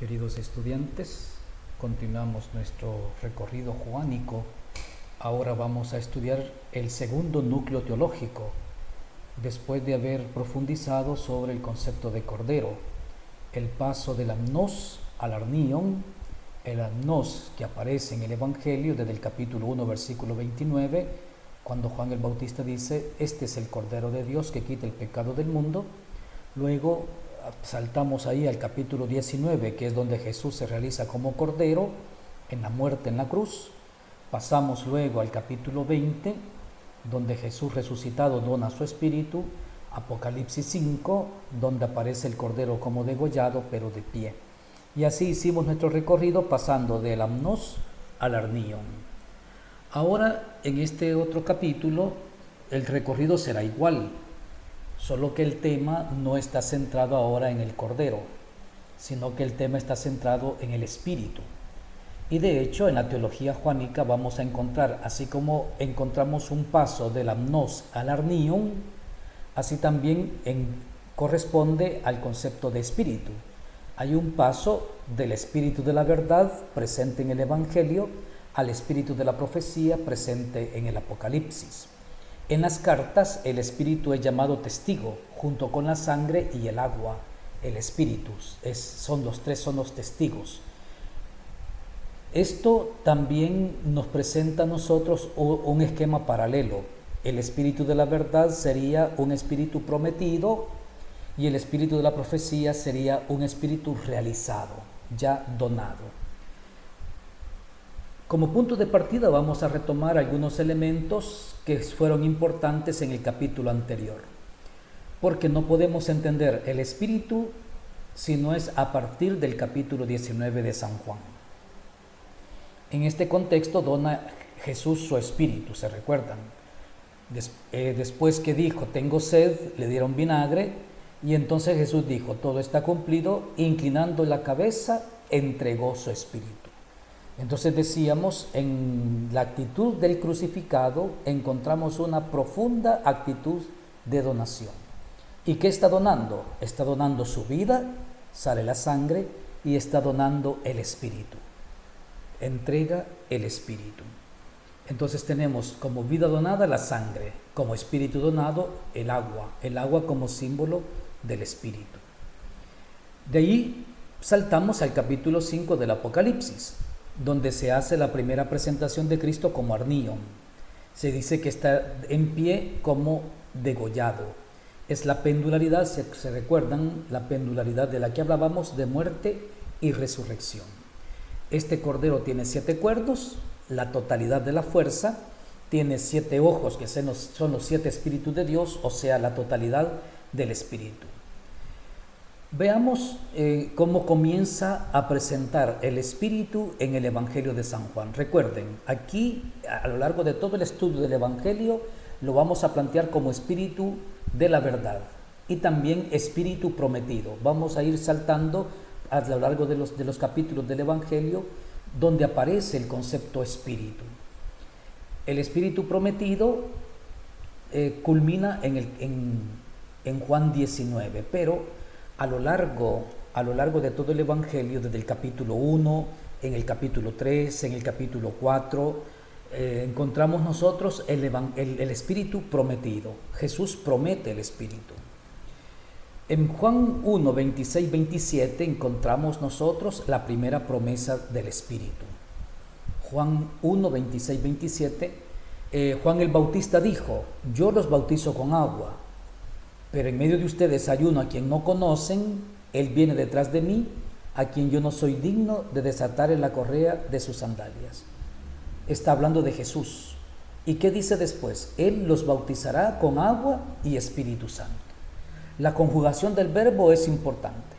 Queridos estudiantes, continuamos nuestro recorrido juánico. Ahora vamos a estudiar el segundo núcleo teológico, después de haber profundizado sobre el concepto de cordero, el paso del amnos al arnion, el amnos que aparece en el Evangelio desde el capítulo 1, versículo 29, cuando Juan el Bautista dice: este es el Cordero de Dios que quita el pecado del mundo. Luego saltamos ahí al capítulo 19, que es donde Jesús se realiza como Cordero en la muerte en la cruz. Pasamos luego al capítulo 20, donde Jesús resucitado dona su espíritu. Apocalipsis 5, donde aparece el Cordero como degollado, pero de pie. Y así hicimos nuestro recorrido pasando del amnos al arnion. Ahora, en este otro capítulo, el recorrido será igual, solo que el tema no está centrado ahora en el Cordero, sino que el tema está centrado en el Espíritu. Y de hecho, en la teología juánica vamos a encontrar, así como encontramos un paso del amnos al arnion, así también corresponde al concepto de espíritu. Hay un paso del espíritu de la verdad presente en el Evangelio al espíritu de la profecía presente en el Apocalipsis. En las cartas el espíritu es llamado testigo, junto con la sangre y el agua. El espíritu son los testigos. Esto también nos presenta a nosotros un esquema paralelo. El espíritu de la verdad sería un espíritu prometido y el espíritu de la profecía sería un espíritu realizado, ya donado. Como punto de partida vamos a retomar algunos elementos que fueron importantes en el capítulo anterior, porque no podemos entender el espíritu si no es a partir del capítulo 19 de San Juan. En este contexto dona Jesús su espíritu, ¿se recuerdan? Después que dijo, tengo sed, le dieron vinagre, y entonces Jesús dijo, todo está cumplido, inclinando la cabeza, entregó su espíritu. Entonces decíamos, en la actitud del crucificado encontramos una profunda actitud de donación. ¿Y qué está donando? Está donando su vida, sale la sangre, y está donando el espíritu. Entrega el espíritu. Entonces tenemos como vida donada la sangre, como espíritu donado el agua como símbolo del espíritu. De ahí saltamos al capítulo 5 del Apocalipsis, donde se hace la primera presentación de Cristo como arnion. Se dice que está en pie como degollado. Es la pendularidad, se recuerdan, la pendularidad de la que hablábamos, de muerte y resurrección. Este cordero tiene 7 cuernos, la totalidad de la fuerza, tiene 7 ojos, que son los 7 espíritus de Dios, o sea, la totalidad del espíritu. Veamos cómo comienza a presentar el espíritu en el Evangelio de San Juan. Recuerden, aquí a lo largo de todo el estudio del Evangelio lo vamos a plantear como espíritu de la verdad y también espíritu prometido. Vamos a ir saltando a lo largo de los capítulos del Evangelio donde aparece el concepto espíritu. El espíritu prometido culmina en Juan 19, pero a lo largo de todo el Evangelio, desde el capítulo 1, en el capítulo 3, en el capítulo 4, encontramos nosotros el espíritu prometido. Jesús promete el espíritu. En Juan 1, 26, 27 encontramos nosotros la primera promesa del espíritu. Juan 1, 26, 27, Juan el Bautista dijo, yo los bautizo con agua, pero en medio de ustedes hay uno a quien no conocen, él viene detrás de mí, a quien yo no soy digno de desatar en la correa de sus sandalias. Está hablando de Jesús. ¿Y qué dice después? Él los bautizará con agua y Espíritu Santo. La conjugación del verbo es importante.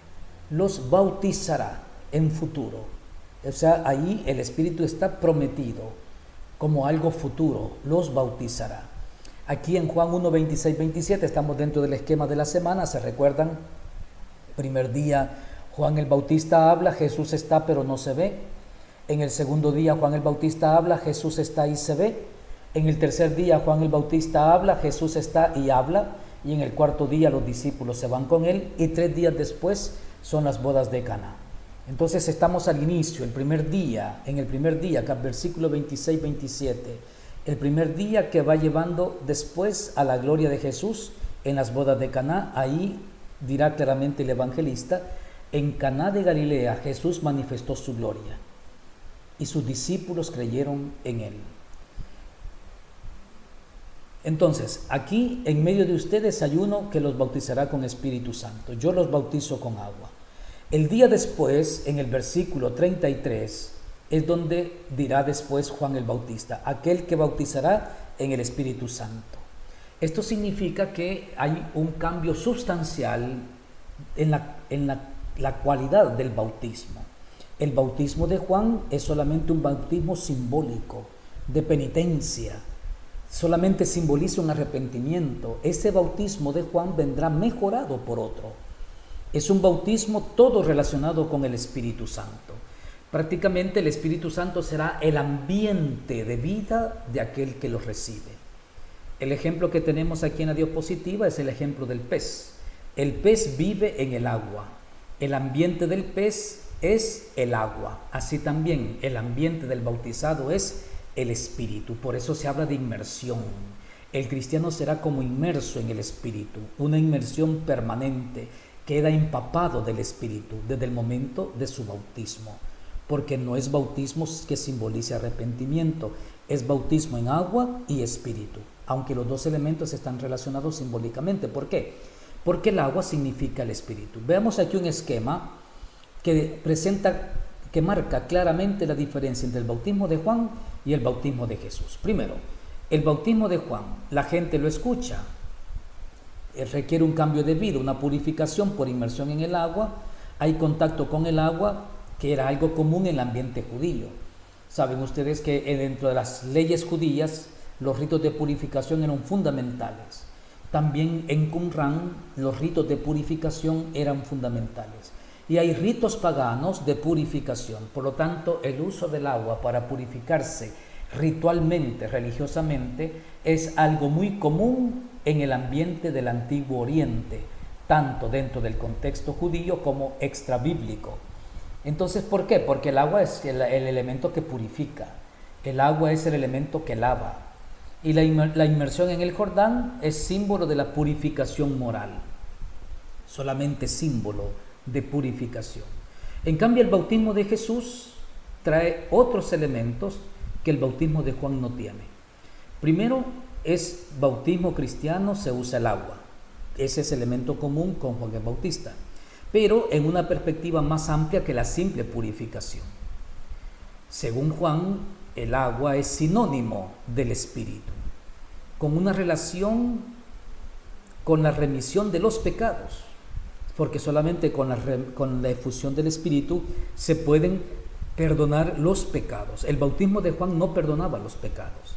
Los bautizará en futuro. O sea, ahí el Espíritu está prometido como algo futuro. Los bautizará. Aquí en Juan 1, 26, 27 estamos dentro del esquema de la semana, ¿se recuerdan? Primer día Juan el Bautista habla, Jesús está pero no se ve. En el segundo día Juan el Bautista habla, Jesús está y se ve. En el tercer día Juan el Bautista habla, Jesús está y habla. Y en el cuarto día los discípulos se van con él y 3 días después son las bodas de Caná. Entonces estamos al inicio, en el primer día, acá versículo 26-27, el primer día que va llevando después a la gloria de Jesús en las bodas de Caná. Ahí dirá claramente el evangelista: en Caná de Galilea Jesús manifestó su gloria y sus discípulos creyeron en él. Entonces, aquí en medio de ustedes hay uno que los bautizará con Espíritu Santo. Yo los bautizo con agua. El día después, en el versículo 33, es donde dirá después Juan el Bautista: aquel que bautizará en el Espíritu Santo. Esto significa que hay un cambio sustancial en la cualidad del bautismo. El bautismo de Juan es solamente un bautismo simbólico, de penitencia. Solamente simboliza un arrepentimiento. Ese bautismo de Juan vendrá mejorado por otro. Es un bautismo todo relacionado con el Espíritu Santo. Prácticamente el Espíritu Santo será el ambiente de vida de aquel que lo recibe. El ejemplo que tenemos aquí en la diapositiva es el ejemplo del pez. El pez vive en el agua. El ambiente del pez es el agua. Así también el ambiente del bautizado es el Espíritu. Por eso se habla de inmersión. El cristiano será como inmerso en el Espíritu, una inmersión permanente. Queda empapado del Espíritu desde el momento de su bautismo, porque no es bautismo que simbolice arrepentimiento, es bautismo en agua y Espíritu, aunque los dos elementos están relacionados simbólicamente. ¿Por qué? Porque el agua significa el Espíritu. Veamos aquí un esquema que marca claramente la diferencia entre el bautismo de Juan y el bautismo de Jesús. Primero, el bautismo de Juan, la gente lo escucha, requiere un cambio de vida, una purificación por inmersión en el agua, hay contacto con el agua, que era algo común en el ambiente judío. Saben ustedes que dentro de las leyes judías los ritos de purificación eran fundamentales. También en Qumran los ritos de purificación eran fundamentales. Y hay ritos paganos de purificación. Por lo tanto, el uso del agua para purificarse ritualmente, religiosamente, es algo muy común en el ambiente del Antiguo Oriente, tanto dentro del contexto judío como extrabíblico. Entonces, ¿por qué? Porque el agua es el elemento que purifica, el agua es el elemento que lava, y la inmersión en el Jordán es símbolo de la purificación moral, solamente símbolo de purificación. En cambio, el bautismo de Jesús trae otros elementos que el bautismo de Juan no tiene. Primero, es bautismo cristiano, se usa el agua. Ese es el elemento común con Juan el Bautista, pero en una perspectiva más amplia que la simple purificación. Según Juan, el agua es sinónimo del Espíritu, con una relación con la remisión de los pecados, porque solamente con la efusión del Espíritu se pueden perdonar los pecados. El bautismo de Juan no perdonaba los pecados.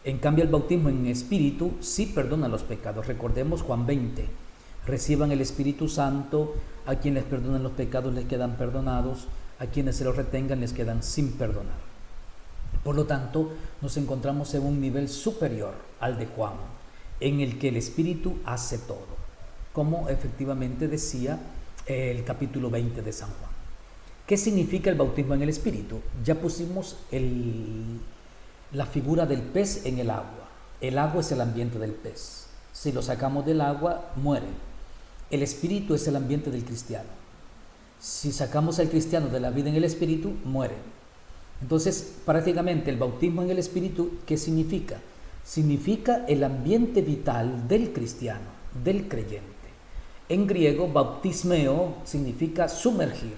En cambio, el bautismo en Espíritu sí perdona los pecados. Recordemos Juan 20. Reciban el Espíritu Santo, a quienes perdonan los pecados les quedan perdonados, a quienes se los retengan les quedan sin perdonar. Por lo tanto, nos encontramos en un nivel superior al de Juan, en el que el Espíritu hace todo, como efectivamente decía el capítulo 20 de San Juan. ¿Qué significa el bautismo en el Espíritu? Ya pusimos la figura del pez en el agua. El agua es el ambiente del pez. Si lo sacamos del agua, muere. El Espíritu es el ambiente del cristiano. Si sacamos al cristiano de la vida en el Espíritu, muere. Entonces, prácticamente el bautismo en el Espíritu, ¿qué significa? Significa el ambiente vital del cristiano, del creyente. En griego, bautismeo significa sumergir.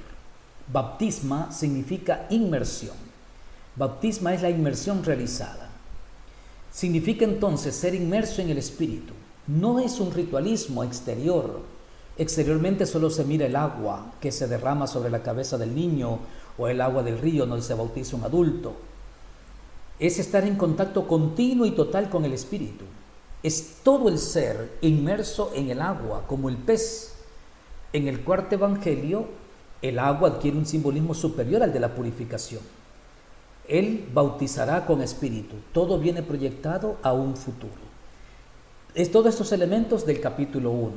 Baptisma significa inmersión. Baptisma es la inmersión realizada. Significa entonces ser inmerso en el Espíritu. No es un ritualismo exterior. Exteriormente solo se mira el agua que se derrama sobre la cabeza del niño o el agua del río donde se bautiza un adulto. Es estar en contacto continuo y total con el Espíritu. Es todo el ser inmerso en el agua, como el pez. En el cuarto evangelio, el agua adquiere un simbolismo superior al de la purificación. Él bautizará con Espíritu. Todo viene proyectado a un futuro. Es todos estos elementos del capítulo 1.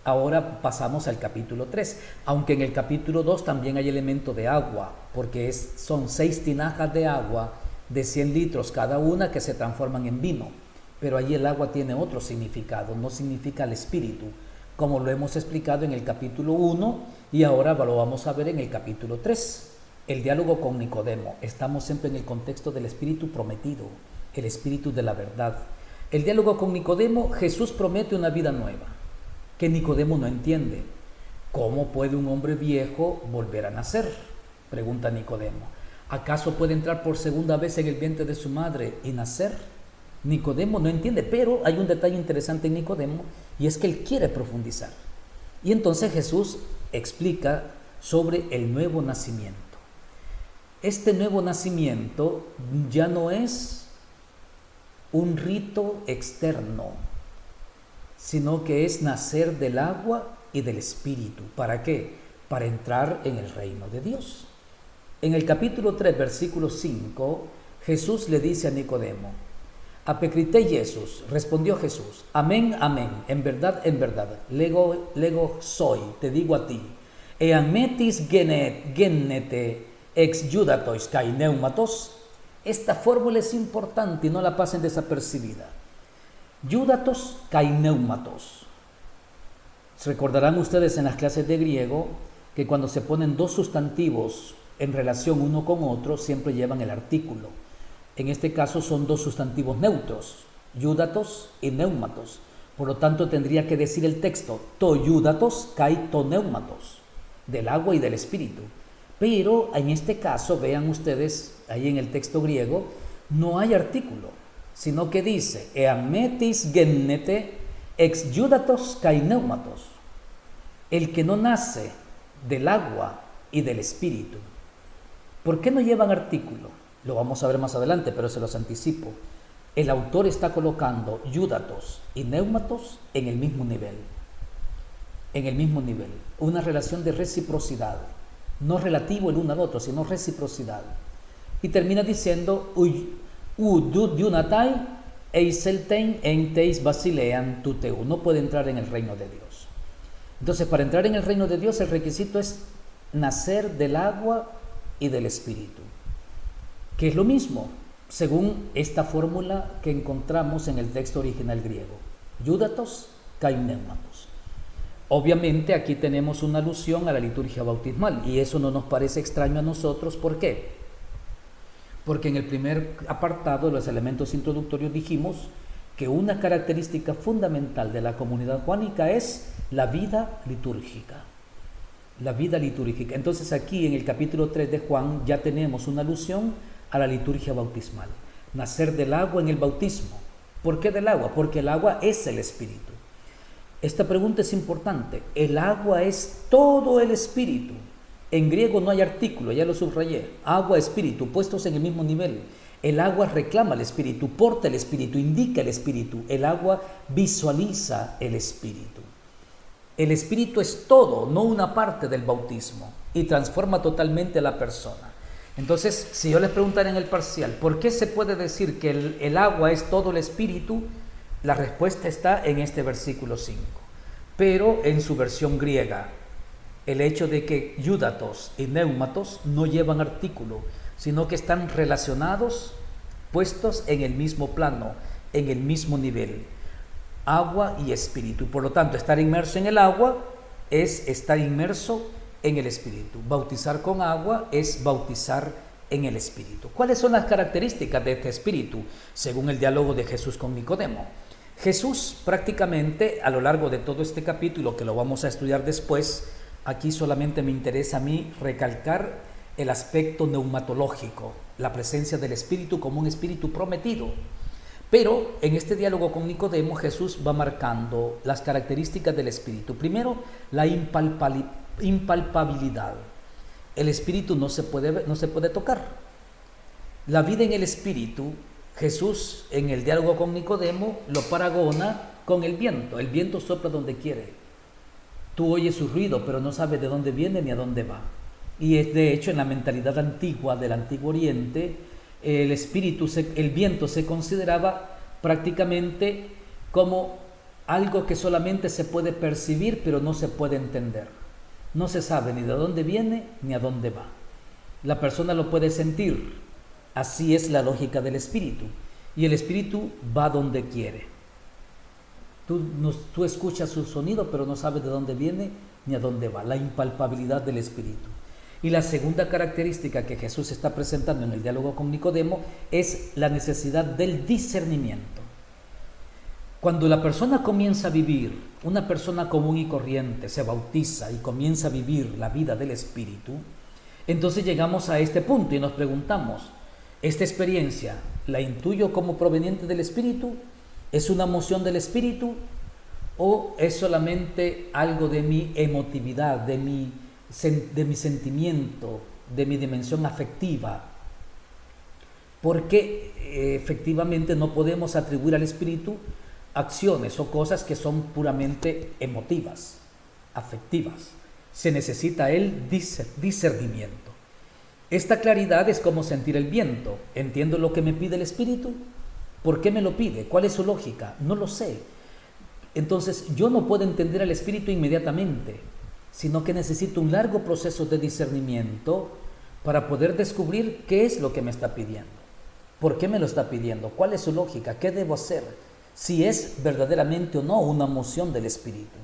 Ahora pasamos al capítulo 3, aunque en el capítulo 2 también hay elemento de agua, porque son 6 tinajas de agua de 100 litros cada una que se transforman en vino. Pero ahí el agua tiene otro significado, no significa el espíritu, como lo hemos explicado en el capítulo 1 y ahora lo vamos a ver en el capítulo 3. El diálogo con Nicodemo. Estamos siempre en el contexto del espíritu prometido, el espíritu de la verdad. El diálogo con Nicodemo, Jesús promete una vida nueva, que Nicodemo no entiende. ¿Cómo puede un hombre viejo volver a nacer?, pregunta Nicodemo. ¿Acaso puede entrar por segunda vez en el vientre de su madre y nacer? Nicodemo no entiende, pero hay un detalle interesante en Nicodemo, y es que él quiere profundizar. Y entonces Jesús explica sobre el nuevo nacimiento. Este nuevo nacimiento ya no es un rito externo, sino que es nacer del agua y del espíritu. ¿Para qué? Para entrar en el reino de Dios. En el capítulo 3, versículo 5, Jesús le dice a Nicodemo: Apecrité Jesús, respondió Jesús, amén, amén, en verdad, lego soy, te digo a ti, ean metis genete ex judatois kai neumatos. Esta fórmula es importante y no la pasen desapercibida. Judatos kai neumatos. Recordarán ustedes en las clases de griego que cuando se ponen dos sustantivos en relación uno con otro siempre llevan el artículo. En este caso son dos sustantivos neutros, judatos y neumatos. Por lo tanto tendría que decir el texto to judatos kai to neumatos, del agua y del espíritu. Pero en este caso, vean ustedes ahí en el texto griego, no hay artículo, sino que dice ean metis genete ex judatos kai neumatos. El que no nace del agua y del espíritu. ¿Por qué no llevan artículo? Lo vamos a ver más adelante, pero se los anticipo. El autor está colocando judatos y neumatos en el mismo nivel. En el mismo nivel. Una relación de reciprocidad. No relativo el uno al otro, sino reciprocidad. Y termina diciendo Yunatai eiseltein enteis basilean tuteu. No puede entrar en el reino de Dios. Entonces, para entrar en el reino de Dios, el requisito es nacer del agua y del espíritu, que es lo mismo, según esta fórmula que encontramos en el texto original griego. Judatos kai neumatos. Obviamente aquí tenemos una alusión a la liturgia bautismal y eso no nos parece extraño a nosotros. ¿Por qué? Porque en el primer apartado de los elementos introductorios dijimos que una característica fundamental de la comunidad juánica es la vida litúrgica. La vida litúrgica. Entonces aquí en el capítulo 3 de Juan ya tenemos una alusión a la liturgia bautismal. Nacer del agua en el bautismo. ¿Por qué del agua? Porque el agua es el espíritu. Esta pregunta es importante. El agua es todo el espíritu. En griego no hay artículo, ya lo subrayé. Agua, espíritu, puestos en el mismo nivel. El agua reclama el espíritu, porta el espíritu, indica el espíritu. El agua visualiza el espíritu. El espíritu es todo, no una parte del bautismo, y transforma totalmente a la persona. Entonces, si yo les preguntara en el parcial, ¿por qué se puede decir que el agua es todo el espíritu? La respuesta está en este versículo 5. Pero en su versión griega, el hecho de que judatos y neumatos no llevan artículo, sino que están relacionados, puestos en el mismo plano, en el mismo nivel. Agua y espíritu. Por lo tanto, estar inmerso en el agua es estar inmerso en el espíritu. Bautizar con agua es bautizar en el espíritu. ¿Cuáles son las características de este espíritu? Según el diálogo de Jesús con Nicodemo. Jesús prácticamente a lo largo de todo este capítulo, que lo vamos a estudiar después, aquí solamente me interesa a mí recalcar el aspecto neumatológico, la presencia del espíritu como un espíritu prometido. Pero en este diálogo con Nicodemo, Jesús va marcando las características del espíritu. Primero, la impalpabilidad. El espíritu no se puede tocar. La vida en el espíritu, Jesús en el diálogo con Nicodemo lo paragona con el viento. El viento sopla donde quiere. Tú oyes su ruido, pero no sabes de dónde viene ni a dónde va. Y es de hecho en la mentalidad antigua del Antiguo Oriente, el viento se consideraba prácticamente como algo que solamente se puede percibir pero no se puede entender. No se sabe ni de dónde viene ni a dónde va. La persona lo puede sentir. Así es la lógica del espíritu. Y el espíritu va donde quiere. Tú escuchas su sonido pero no sabes de dónde viene ni a dónde va. La impalpabilidad del espíritu. Y la segunda característica que Jesús está presentando en el diálogo con Nicodemo es la necesidad del discernimiento. Cuando la persona comienza a vivir, una persona común y corriente se bautiza y comienza a vivir la vida del Espíritu, entonces llegamos a este punto y nos preguntamos, ¿esta experiencia la intuyo como proveniente del Espíritu? ¿Es una moción del Espíritu? ¿O es solamente algo de mi emotividad, de mi sentimiento, de mi dimensión afectiva? Porque efectivamente no podemos atribuir al Espíritu acciones o cosas que son puramente emotivas, afectivas. Se necesita el discernimiento. Esta claridad es como sentir el viento. ¿Entiendo lo que me pide el Espíritu? ¿Por qué me lo pide? ¿Cuál es su lógica? No lo sé. Entonces yo no puedo entender al Espíritu inmediatamente, sino que necesito un largo proceso de discernimiento para poder descubrir qué es lo que me está pidiendo. ¿Por qué me lo está pidiendo? ¿Cuál es su lógica? ¿Qué debo hacer? Si es verdaderamente o no una moción del Espíritu.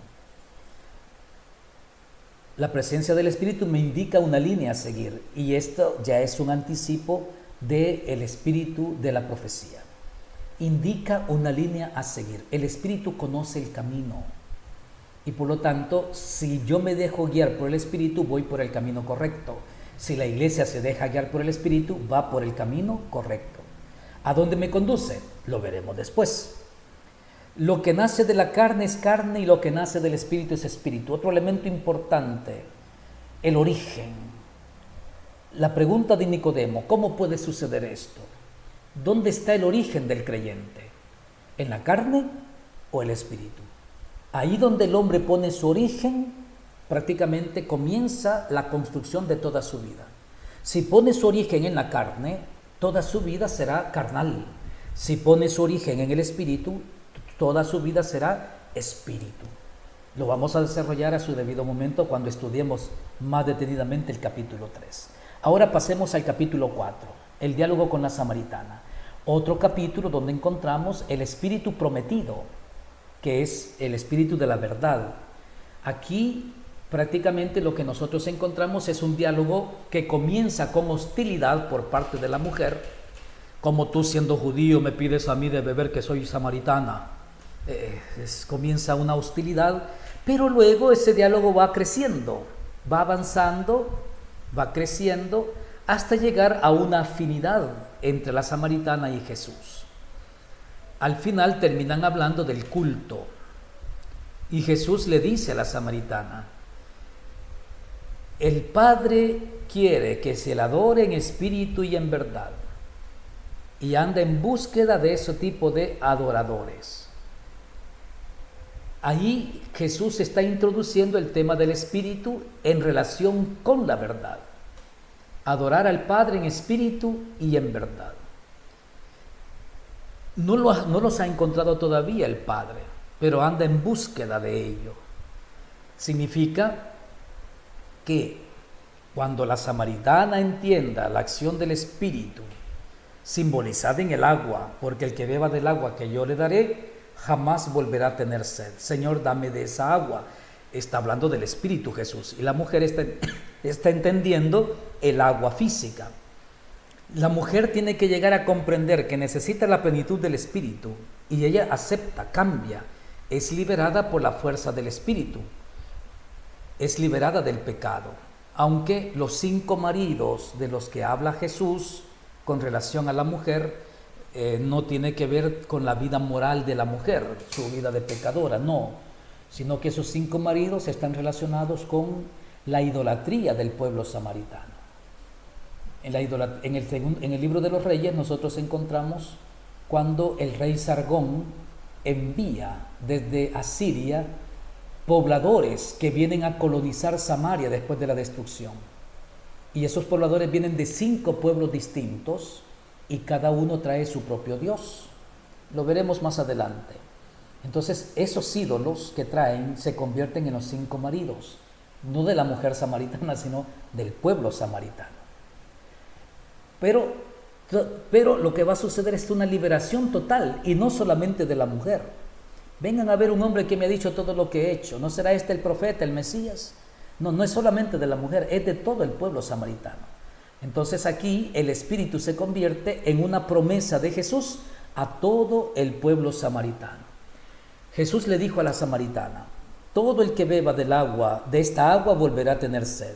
La presencia del Espíritu me indica una línea a seguir y esto ya es un anticipo del Espíritu de la profecía. Indica una línea a seguir. El Espíritu conoce el camino y por lo tanto, si yo me dejo guiar por el Espíritu, voy por el camino correcto. Si la iglesia se deja guiar por el Espíritu, va por el camino correcto. ¿A dónde me conduce? Lo veremos después. Lo que nace de la carne es carne y lo que nace del espíritu es espíritu. Otro elemento importante, el origen. La pregunta de Nicodemo, ¿cómo puede suceder esto? ¿Dónde está el origen del creyente? ¿En la carne o el espíritu? Ahí donde el hombre pone su origen, prácticamente comienza la construcción de toda su vida. Si pone su origen en la carne, toda su vida será carnal. Si pone su origen en el espíritu, toda su vida será espíritu. Lo vamos a desarrollar a su debido momento cuando estudiemos más detenidamente el capítulo 3. Ahora pasemos al capítulo 4, el diálogo con la samaritana. Otro capítulo donde encontramos el espíritu prometido, que es el espíritu de la verdad. Aquí prácticamente lo que nosotros encontramos es un diálogo que comienza con hostilidad por parte de la mujer. Como tú siendo judío me pides a mí de beber que soy samaritana. Comienza una hostilidad, pero luego ese diálogo va creciendo, va avanzando, va creciendo hasta llegar a una afinidad entre la samaritana y Jesús. Al final terminan hablando del culto y Jesús le dice a la samaritana, el Padre quiere que se le adore en espíritu y en verdad y anda en búsqueda de ese tipo de adoradores. Ahí Jesús está introduciendo el tema del espíritu en relación con la verdad. Adorar al Padre en espíritu y en verdad. No los ha encontrado todavía el Padre, pero anda en búsqueda de ello. Significa que cuando la samaritana entienda la acción del espíritu, simbolizada en el agua, porque el que beba del agua que yo le daré, jamás volverá a tener sed. Señor, dame de esa agua. Está hablando del espíritu Jesús. Y la mujer está entendiendo el agua física. La mujer tiene que llegar a comprender que necesita la plenitud del espíritu. Y ella acepta, cambia. Es liberada por la fuerza del espíritu. Es liberada del pecado. Aunque los 5 maridos de los que habla Jesús con relación a la mujer, no tiene que ver con la vida moral de la mujer, su vida de pecadora, no, sino que esos 5 maridos están relacionados con la idolatría del pueblo samaritano. En el libro de los Reyes nosotros encontramos cuando el rey Sargón envía desde Asiria pobladores que vienen a colonizar Samaria después de la destrucción. Y esos pobladores vienen de 5 pueblos distintos y cada uno trae su propio Dios. Lo veremos más adelante. Entonces esos ídolos que traen se convierten en los 5 maridos, no de la mujer samaritana, sino del pueblo samaritano. Pero lo que va a suceder es una liberación total, y no solamente de la mujer. Vengan a ver un hombre que me ha dicho todo lo que he hecho. ¿No será este el profeta, el Mesías? No, no es solamente de la mujer, es de todo el pueblo samaritano. Entonces aquí el Espíritu se convierte en una promesa de Jesús a todo el pueblo samaritano. Jesús le dijo a la samaritana: todo el que beba del agua, de esta agua, volverá a tener sed.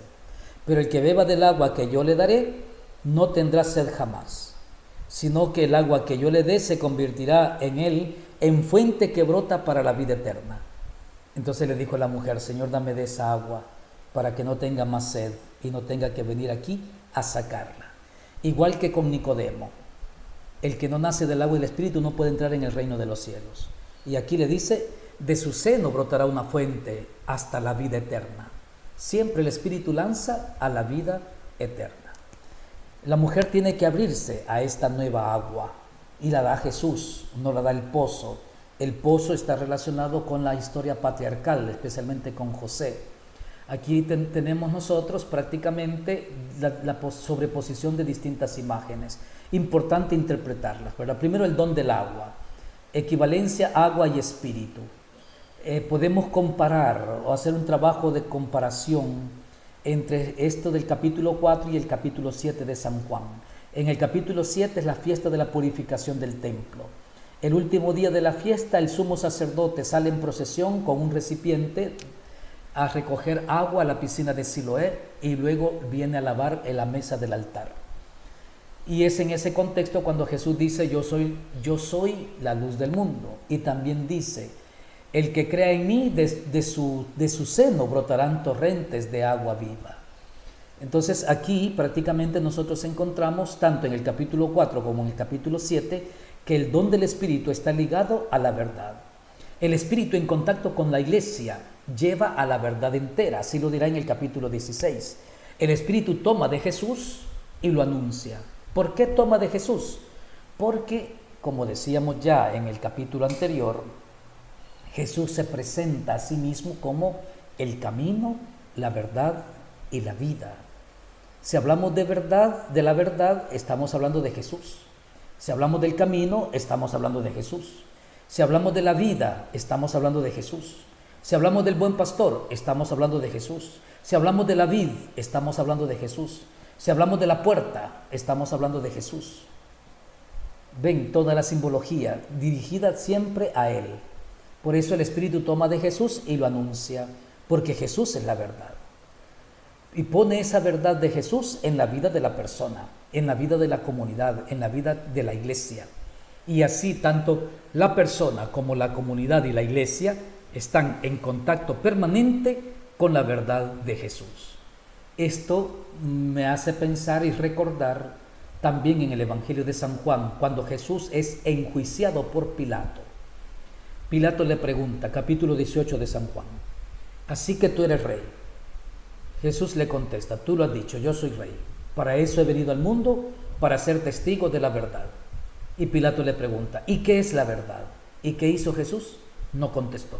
Pero el que beba del agua que yo le daré, no tendrá sed jamás, sino que el agua que yo le dé se convertirá en él en fuente que brota para la vida eterna. Entonces le dijo la mujer: Señor, dame de esa agua para que no tenga más sed y no tenga que venir aquí a sacarla. Igual que con Nicodemo, el que no nace del agua y del Espíritu no puede entrar en el reino de los cielos. Y aquí le dice: de su seno brotará una fuente hasta la vida eterna. Siempre el Espíritu lanza a la vida eterna. La mujer tiene que abrirse a esta nueva agua, y la da Jesús, no la da el pozo. El pozo está relacionado con la historia patriarcal, especialmente con José. Aquí tenemos nosotros prácticamente la sobreposición de distintas imágenes. Importante interpretarlas, ¿verdad? Primero, el don del agua, equivalencia agua y espíritu. Podemos comparar o hacer un trabajo de comparación entre esto del capítulo 4 y el capítulo 7 de San Juan. En el capítulo 7 es la fiesta de la purificación del templo. El último día de la fiesta, el sumo sacerdote sale en procesión con un recipiente a recoger agua a la piscina de Siloé, y luego viene a lavar en la mesa del altar. Y es en ese contexto cuando Jesús dice: yo soy la luz del mundo. Y también dice: el que crea en mí, de su seno brotarán torrentes de agua viva. Entonces aquí prácticamente nosotros encontramos, tanto en el capítulo 4 como en el capítulo 7, que el don del Espíritu está ligado a la verdad. El Espíritu, en contacto con la iglesia, lleva a la verdad entera, así lo dirá en el capítulo 16. El Espíritu toma de Jesús y lo anuncia. ¿Por qué toma de Jesús? Porque, como decíamos ya en el capítulo anterior, Jesús se presenta a sí mismo como el camino, la verdad y la vida. Si hablamos de verdad, de la verdad, estamos hablando de Jesús. Si hablamos del camino, estamos hablando de Jesús. Si hablamos de la vida, estamos hablando de Jesús. Si hablamos del buen pastor, estamos hablando de Jesús. Si hablamos de la vid, estamos hablando de Jesús. Si hablamos de la puerta, estamos hablando de Jesús. Ven toda la simbología dirigida siempre a Él. Por eso el Espíritu toma de Jesús y lo anuncia, porque Jesús es la verdad. Y pone esa verdad de Jesús en la vida de la persona, en la vida de la comunidad, en la vida de la iglesia. Y así tanto la persona como la comunidad y la iglesia están en contacto permanente con la verdad de Jesús. Esto me hace pensar y recordar también en el Evangelio de San Juan, cuando Jesús es enjuiciado por Pilato. Pilato le pregunta, capítulo 18 de San Juan: ¿así que tú eres rey? Jesús le contesta: tú lo has dicho, yo soy rey. Para eso he venido al mundo, para ser testigo de la verdad. Y Pilato le pregunta: ¿y qué es la verdad? ¿Y qué hizo Jesús? No contestó.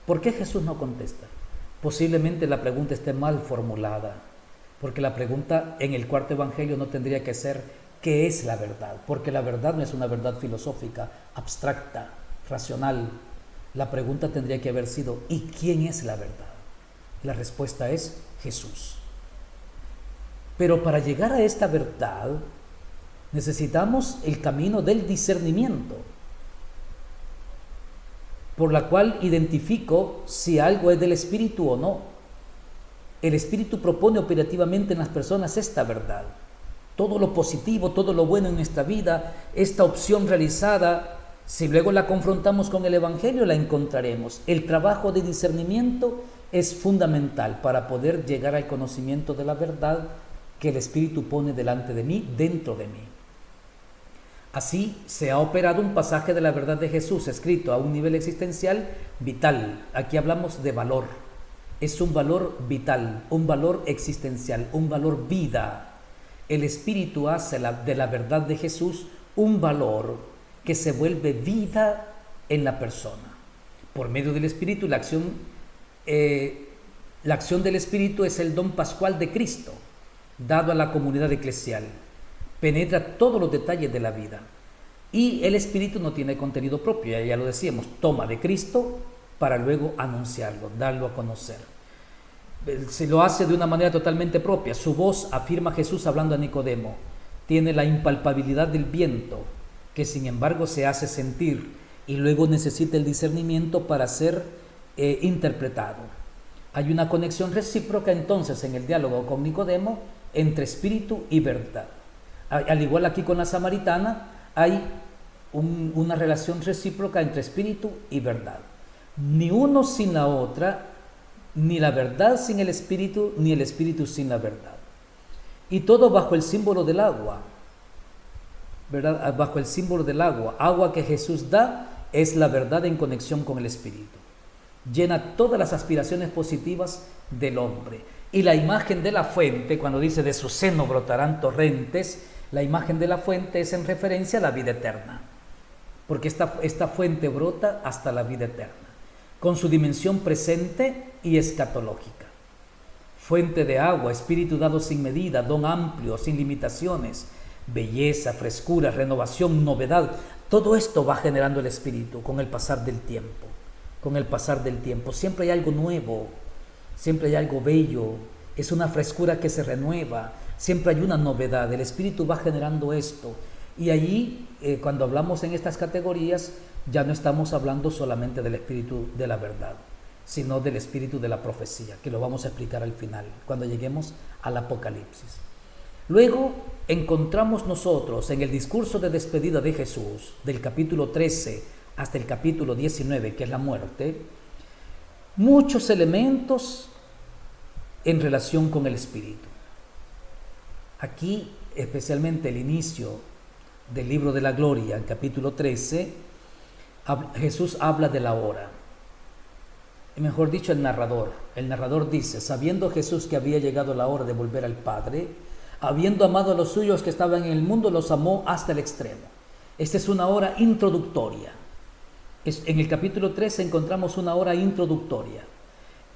¿Por qué Jesús no contesta? Posiblemente la pregunta esté mal formulada, porque la pregunta en el cuarto evangelio no tendría que ser ¿qué es la verdad? Porque la verdad no es una verdad filosófica, abstracta, racional. La pregunta tendría que haber sido ¿y quién es la verdad? La respuesta es Jesús. Pero para llegar a esta verdad necesitamos el camino del discernimiento, por la cual identifico si algo es del Espíritu o no. El Espíritu propone operativamente en las personas esta verdad. Todo lo positivo, todo lo bueno en nuestra vida, esta opción realizada, si luego la confrontamos con el Evangelio, la encontraremos. El trabajo de discernimiento es fundamental para poder llegar al conocimiento de la verdad que el Espíritu pone delante de mí, dentro de mí. Así se ha operado un pasaje de la verdad de Jesús escrito a un nivel existencial vital. Aquí hablamos de valor. Es un valor vital, un valor existencial, un valor vida. El Espíritu hace de la verdad de Jesús un valor que se vuelve vida en la persona. por medio del Espíritu, la acción del Espíritu es el don pascual de Cristo, dado a la comunidad eclesial. Penetra todos los detalles de la vida. Y el Espíritu no tiene contenido propio, ya lo decíamos, toma de Cristo para luego anunciarlo, darlo a conocer. Se lo hace de una manera totalmente propia. Su voz, afirma Jesús hablando a Nicodemo, tiene la impalpabilidad del viento, que sin embargo se hace sentir y luego necesita el discernimiento para ser interpretado. Hay una conexión recíproca entonces en el diálogo con Nicodemo entre espíritu y verdad. Al igual aquí con la samaritana, hay una relación recíproca entre espíritu y verdad. Ni uno sin la otra, ni la verdad sin el espíritu, ni el espíritu sin la verdad. Y todo bajo el símbolo del agua, ¿verdad? Bajo el símbolo del agua. Agua que Jesús da es la verdad en conexión con el espíritu. Llena todas las aspiraciones positivas del hombre. Y la imagen de la fuente, cuando dice de su seno brotarán torrentes, la imagen de la fuente es en referencia a la vida eterna, porque esta fuente brota hasta la vida eterna, con su dimensión presente y escatológica. Fuente de agua, espíritu dado sin medida, don amplio, sin limitaciones, belleza, frescura, renovación, novedad. Todo esto va generando el espíritu con el pasar del tiempo. Con el pasar del tiempo. Siempre hay algo nuevo, siempre hay algo bello, es una frescura que se renueva, siempre hay una novedad. El espíritu va generando esto. Y allí, cuando hablamos en estas categorías, ya no estamos hablando solamente del espíritu de la verdad, sino del espíritu de la profecía, que lo vamos a explicar al final, cuando lleguemos al Apocalipsis. Luego encontramos nosotros en el discurso de despedida de Jesús, del capítulo 13 hasta el capítulo 19, que es la muerte, muchos elementos en relación con el espíritu. Aquí, especialmente el inicio del libro de la gloria, el capítulo 13, Jesús habla de la hora. Mejor dicho, el narrador dice: sabiendo Jesús que había llegado la hora de volver al Padre, habiendo amado a los suyos que estaban en el mundo, los amó hasta el extremo. Esta es una hora introductoria. En el capítulo 13 encontramos una hora introductoria.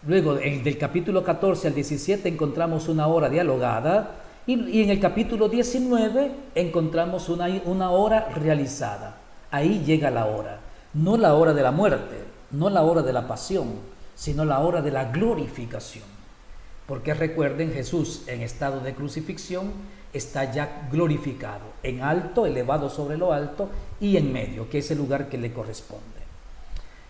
Luego, del capítulo 14 al 17 encontramos una hora dialogada. Y en el capítulo 19 encontramos una hora realizada. Ahí llega la hora. No la hora de la muerte, no la hora de la pasión, sino la hora de la glorificación. Porque recuerden, Jesús en estado de crucifixión está ya glorificado, en alto, elevado sobre lo alto, y en medio, que es el lugar que le corresponde.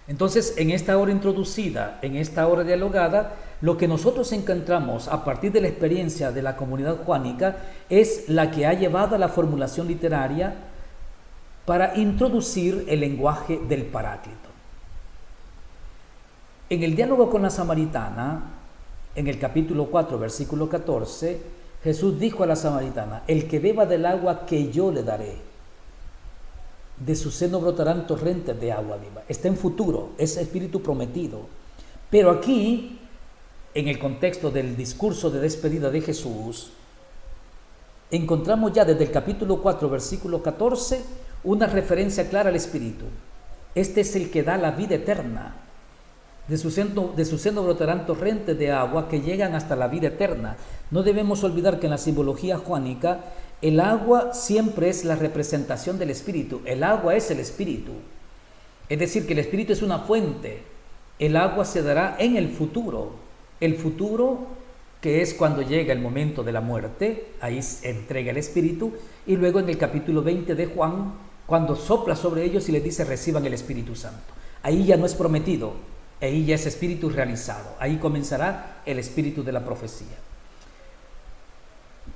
Entonces, en esta hora introducida, en esta hora dialogada, lo que nosotros encontramos a partir de la experiencia de la comunidad juánica es la que ha llevado a la formulación literaria para introducir el lenguaje del Paráclito. En el diálogo con la samaritana, en el capítulo 4, versículo 14, Jesús dijo a la samaritana: el que beba del agua que yo le daré, de su seno brotarán torrentes de agua viva. Está en futuro, es espíritu prometido. Pero aquí, en el contexto del discurso de despedida de Jesús, encontramos ya desde el capítulo 4, versículo 14, una referencia clara al espíritu. Este es el que da la vida eterna. De su seno brotarán torrentes de agua que llegan hasta la vida eterna. No debemos olvidar que en la simbología juánica el agua siempre es la representación del espíritu. El agua es el espíritu. Es decir, que el espíritu es una fuente. El agua se dará en el futuro. El futuro, que es cuando llega el momento de la muerte, ahí se entrega el espíritu. Y luego en el capítulo 20 de Juan, cuando sopla sobre ellos y les dice: reciban el Espíritu Santo. Ahí ya no es prometido, ahí ya es espíritu realizado. Ahí comenzará el espíritu de la profecía.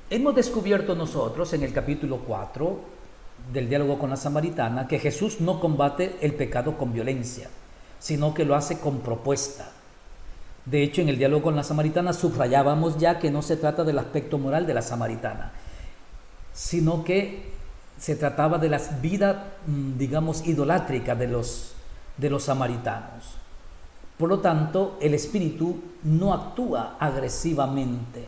Hemos descubierto nosotros en el capítulo 4 del diálogo con la samaritana que Jesús no combate el pecado con violencia, sino que lo hace con propuesta. De hecho, en el diálogo con la samaritana subrayábamos ya que no se trata del aspecto moral de la samaritana, sino que se trataba de la vida, digamos, idolátrica de los samaritanos. Por lo tanto, el espíritu no actúa agresivamente,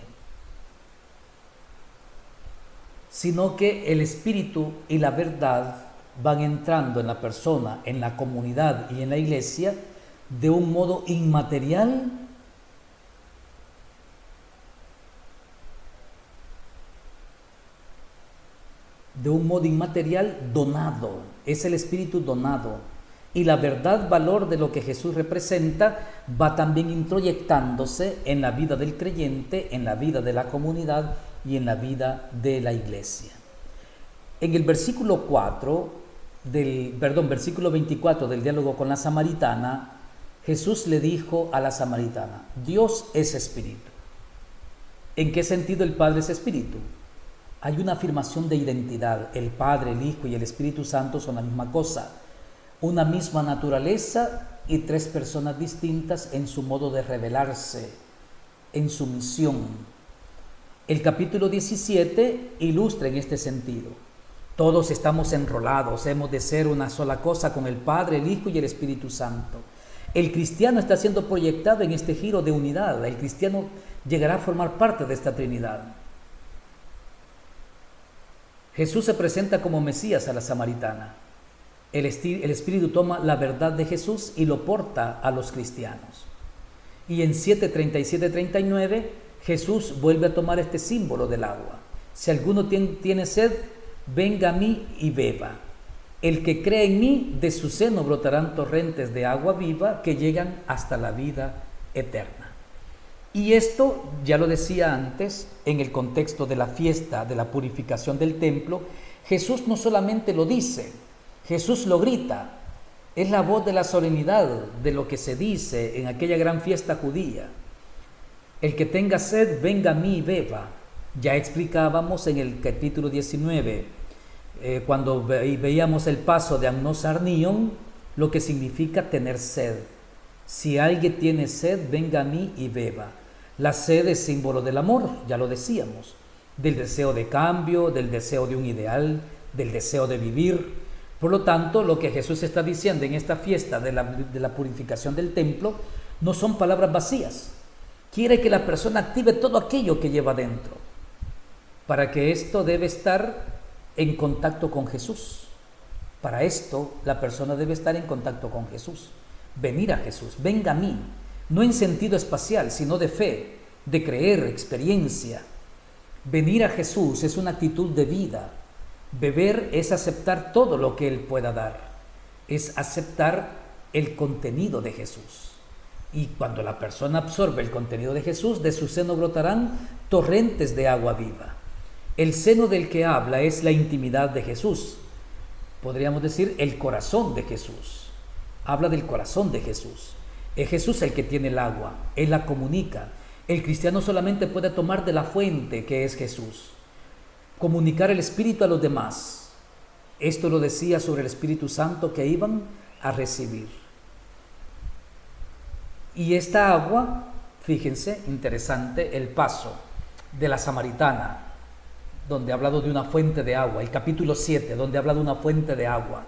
sino que el espíritu y la verdad van entrando en la persona, en la comunidad y en la iglesia de un modo inmaterial, donado. Es el Espíritu donado. Y la verdad, valor de lo que Jesús representa va también introyectándose en la vida del creyente, en la vida de la comunidad y en la vida de la iglesia. En el versículo 24 del diálogo con la samaritana, Jesús le dijo a la samaritana: Dios es espíritu. ¿En qué sentido el Padre es espíritu? Hay una afirmación de identidad. El Padre, el Hijo y el Espíritu Santo son la misma cosa. Una misma naturaleza y tres personas distintas en su modo de revelarse, en su misión. El capítulo 17 ilustra en este sentido. Todos estamos enrolados, hemos de ser una sola cosa con el Padre, el Hijo y el Espíritu Santo. El cristiano está siendo proyectado en este giro de unidad. El cristiano llegará a formar parte de esta Trinidad. Jesús se presenta como Mesías a la samaritana. El Espíritu toma la verdad de Jesús y lo porta a los cristianos. Y en 7:37, 39, Jesús vuelve a tomar este símbolo del agua. Si alguno tiene sed, venga a mí y beba. El que cree en mí, de su seno brotarán torrentes de agua viva que llegan hasta la vida eterna. Y esto, ya lo decía antes, en el contexto de la fiesta de la purificación del templo, Jesús no solamente lo dice, Jesús lo grita. Es la voz de la solemnidad de lo que se dice en aquella gran fiesta judía. El que tenga sed, venga a mí y beba. Ya explicábamos en el capítulo 19, cuando veíamos el paso de Amnos Arnion, lo que significa tener sed. Si alguien tiene sed, venga a mí y beba. La sed es símbolo del amor, ya lo decíamos, del deseo de cambio, del deseo de un ideal, del deseo de vivir. Por lo tanto, lo que Jesús está diciendo en esta fiesta de la purificación del templo no son palabras vacías. Quiere que la persona active todo aquello que lleva dentro. Para que esto debe estar en contacto con Jesús. Para esto, la persona debe estar en contacto con Jesús. Venir a Jesús, venga a mí. No en sentido espacial, sino de fe, de creer, experiencia. Venir a Jesús es una actitud de vida. Beber es aceptar todo lo que Él pueda dar. Es aceptar el contenido de Jesús. Y cuando la persona absorbe el contenido de Jesús, de su seno brotarán torrentes de agua viva. El seno del que habla es la intimidad de Jesús. Podríamos decir el corazón de Jesús. Habla del corazón de Jesús. Es Jesús el que tiene el agua. Él la comunica. El cristiano solamente puede tomar de la fuente que es Jesús. Comunicar el Espíritu a los demás. Esto lo decía sobre el Espíritu Santo que iban a recibir. Y esta agua, fíjense, interesante, el paso de la samaritana, donde ha hablado de una fuente de agua, el capítulo 7, donde habla de una fuente de agua,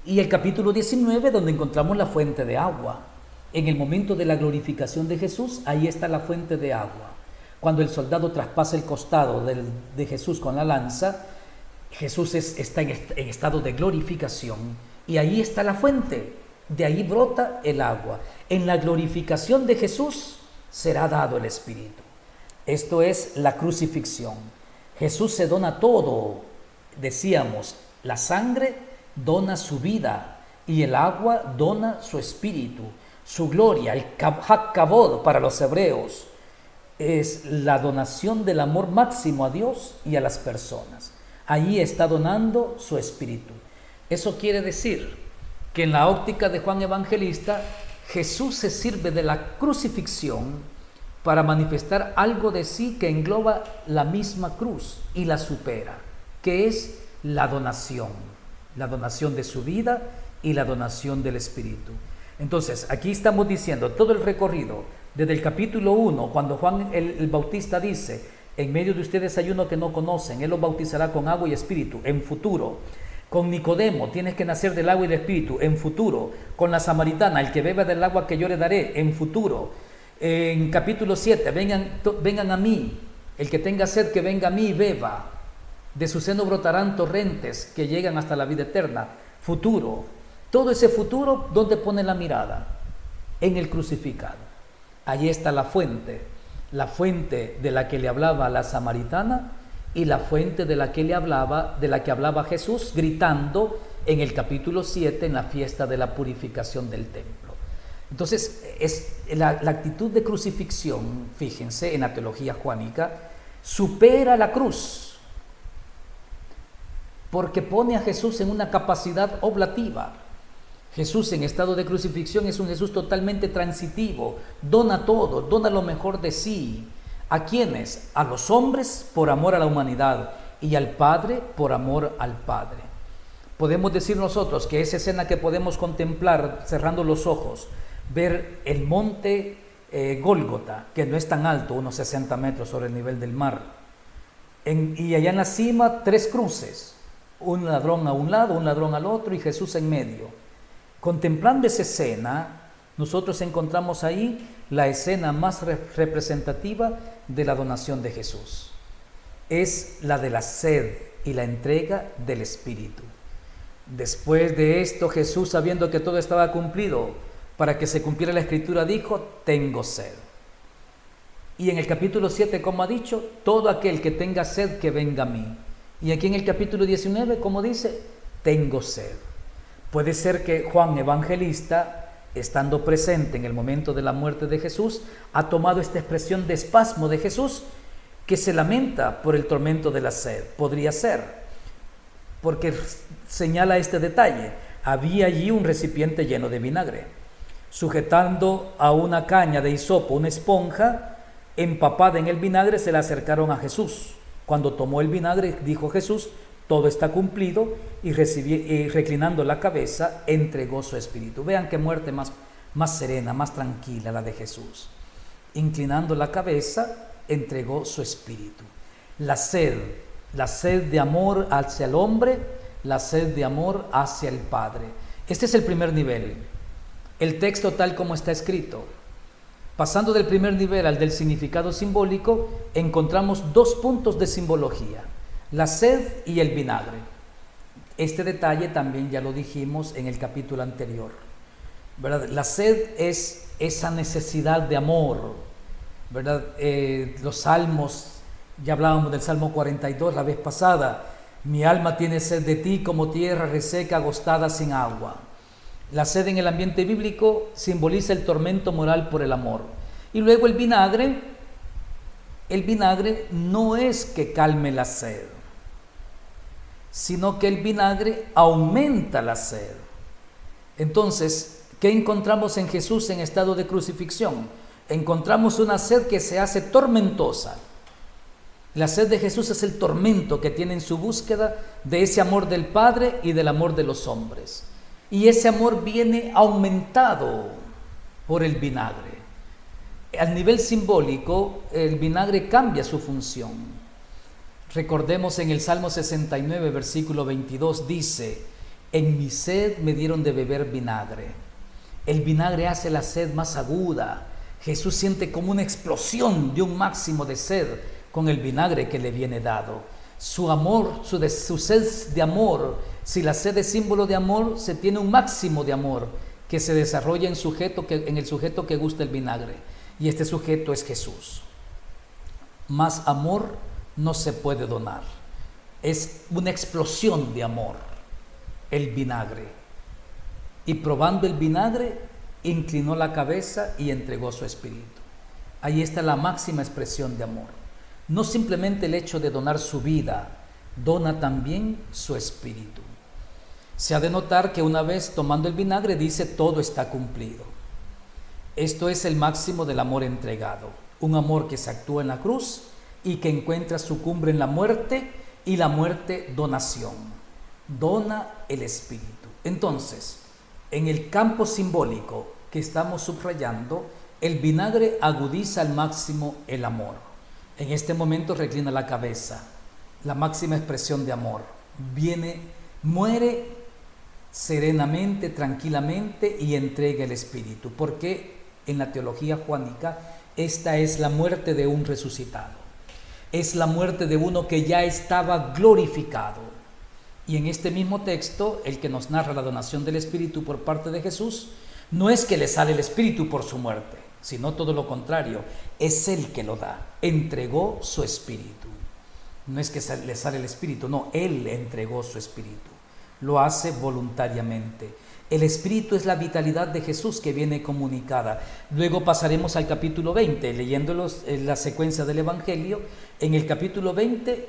y el capítulo 19, donde encontramos la fuente de agua. En el momento de la glorificación de Jesús, ahí está la fuente de agua. Cuando el soldado traspasa el costado de Jesús con la lanza, Jesús está en estado de glorificación, y ahí está la fuente, de ahí brota el agua. En la glorificación de Jesús será dado el Espíritu. Esto es la crucifixión. Jesús se dona todo. Decíamos, la sangre dona su vida y el agua dona su espíritu, su gloria. El Kavod para los hebreos es la donación del amor máximo a Dios y a las personas. Allí está donando su espíritu. Eso quiere decir que en la óptica de Juan Evangelista, Jesús se sirve de la crucifixión para manifestar algo de sí que engloba la misma cruz y la supera, que es la donación de su vida y la donación del Espíritu. Entonces, aquí estamos diciendo todo el recorrido, desde el capítulo 1, cuando Juan el Bautista dice, en medio de ustedes hay uno que no conocen, Él los bautizará con agua y espíritu, en futuro. Con Nicodemo, tienes que nacer del agua y del espíritu, en futuro. Con la samaritana, el que beba del agua que yo le daré, en futuro. En capítulo 7, vengan a mí, el que tenga sed que venga a mí y beba. De su seno brotarán torrentes que llegan hasta la vida eterna. Futuro. Todo ese futuro, ¿dónde pone la mirada? en el crucificado. Allí está la fuente de la que le hablaba a la samaritana y la fuente de la que hablaba Jesús gritando en el capítulo 7 en la fiesta de la purificación del templo. Entonces, la actitud de crucifixión, fíjense, en la teología juánica, supera la cruz, porque pone a Jesús en una capacidad oblativa. Jesús en estado de crucifixión es un Jesús totalmente transitivo, dona todo, dona lo mejor de sí. ¿A quiénes? A los hombres por amor a la humanidad y al Padre por amor al Padre. Podemos decir nosotros que esa escena que podemos contemplar cerrando los ojos, ver el monte Gólgota, que no es tan alto, unos 60 metros sobre el nivel del mar, y allá en la cima 3 cruces, un ladrón a un lado, un ladrón al otro y Jesús en medio. Contemplando esa escena, nosotros encontramos ahí la escena más representativa de la donación de Jesús. Es la de la sed y la entrega del Espíritu. Después de esto, Jesús, sabiendo que todo estaba cumplido, para que se cumpliera la Escritura, dijo: tengo sed. Y en el capítulo 7, como ha dicho, todo aquel que tenga sed, que venga a mí. Y aquí en el capítulo 19, como dice, tengo sed. Puede ser que Juan Evangelista, estando presente en el momento de la muerte de Jesús, ha tomado esta expresión de espasmo de Jesús, que se lamenta por el tormento de la sed. Podría ser, porque señala este detalle: había allí un recipiente lleno de vinagre. Sujetando a una caña de hisopo, una esponja empapada en el vinagre, se la acercaron a Jesús. Cuando tomó el vinagre, dijo Jesús: todo está cumplido, y reclinando la cabeza, entregó su espíritu. Vean qué muerte más serena, más tranquila la de Jesús. Inclinando la cabeza, entregó su espíritu. La sed de amor hacia el hombre, la sed de amor hacia el Padre. Este es el primer nivel, el texto tal como está escrito. Pasando del primer nivel al del significado simbólico, encontramos 2 puntos de simbología: la sed y el vinagre. Este detalle también ya lo dijimos en el capítulo anterior, ¿verdad? La sed es esa necesidad de amor, ¿verdad? Los salmos, ya hablábamos del Salmo 42 la vez pasada: mi alma tiene sed de ti como tierra reseca, agostada sin agua. La sed en el ambiente bíblico simboliza el tormento moral por el amor. Y luego el vinagre no es que calme la sed, sino que el vinagre aumenta la sed. Entonces, ¿qué encontramos en Jesús en estado de crucifixión? Encontramos una sed que se hace tormentosa. La sed de Jesús es el tormento que tiene en su búsqueda de ese amor del Padre y del amor de los hombres. Y ese amor viene aumentado por el vinagre. Al nivel simbólico, el vinagre cambia su función. Recordemos en el Salmo 69, versículo 22, dice: en mi sed me dieron de beber vinagre. El vinagre hace la sed más aguda. Jesús siente como una explosión de un máximo de sed con el vinagre que le viene dado. Su amor, su sed de amor, si la sed es símbolo de amor, se tiene un máximo de amor que se desarrolla en el sujeto que gusta el vinagre. Y este sujeto es Jesús. Más amor no se puede donar. Es una explosión de amor el vinagre. Y probando el vinagre, inclinó la cabeza y entregó su espíritu. Ahí está la máxima expresión de amor. No simplemente el hecho de donar su vida, dona también su espíritu. Se ha de notar que una vez tomando el vinagre dice: todo está cumplido. Esto es el máximo del amor entregado, un amor que se actúa en la cruz y que encuentra su cumbre en la muerte, y la muerte donación, dona el espíritu. Entonces, en el campo simbólico que estamos subrayando, el vinagre agudiza al máximo el amor. En este momento reclina la cabeza, la máxima expresión de amor. Muere serenamente, tranquilamente, y entrega el espíritu. Porque en la teología juánica, esta es la muerte de un resucitado. Es la muerte de uno que ya estaba glorificado. Y en este mismo texto, el que nos narra la donación del espíritu por parte de Jesús, No es que le sale el Espíritu por su muerte, sino todo lo contrario, es Él que lo da, entregó su Espíritu. No es que le sale el Espíritu, no, Él entregó su Espíritu, lo hace voluntariamente. El Espíritu es la vitalidad de Jesús que viene comunicada. Luego pasaremos al capítulo 20, leyéndolos en la secuencia del Evangelio. En el capítulo 20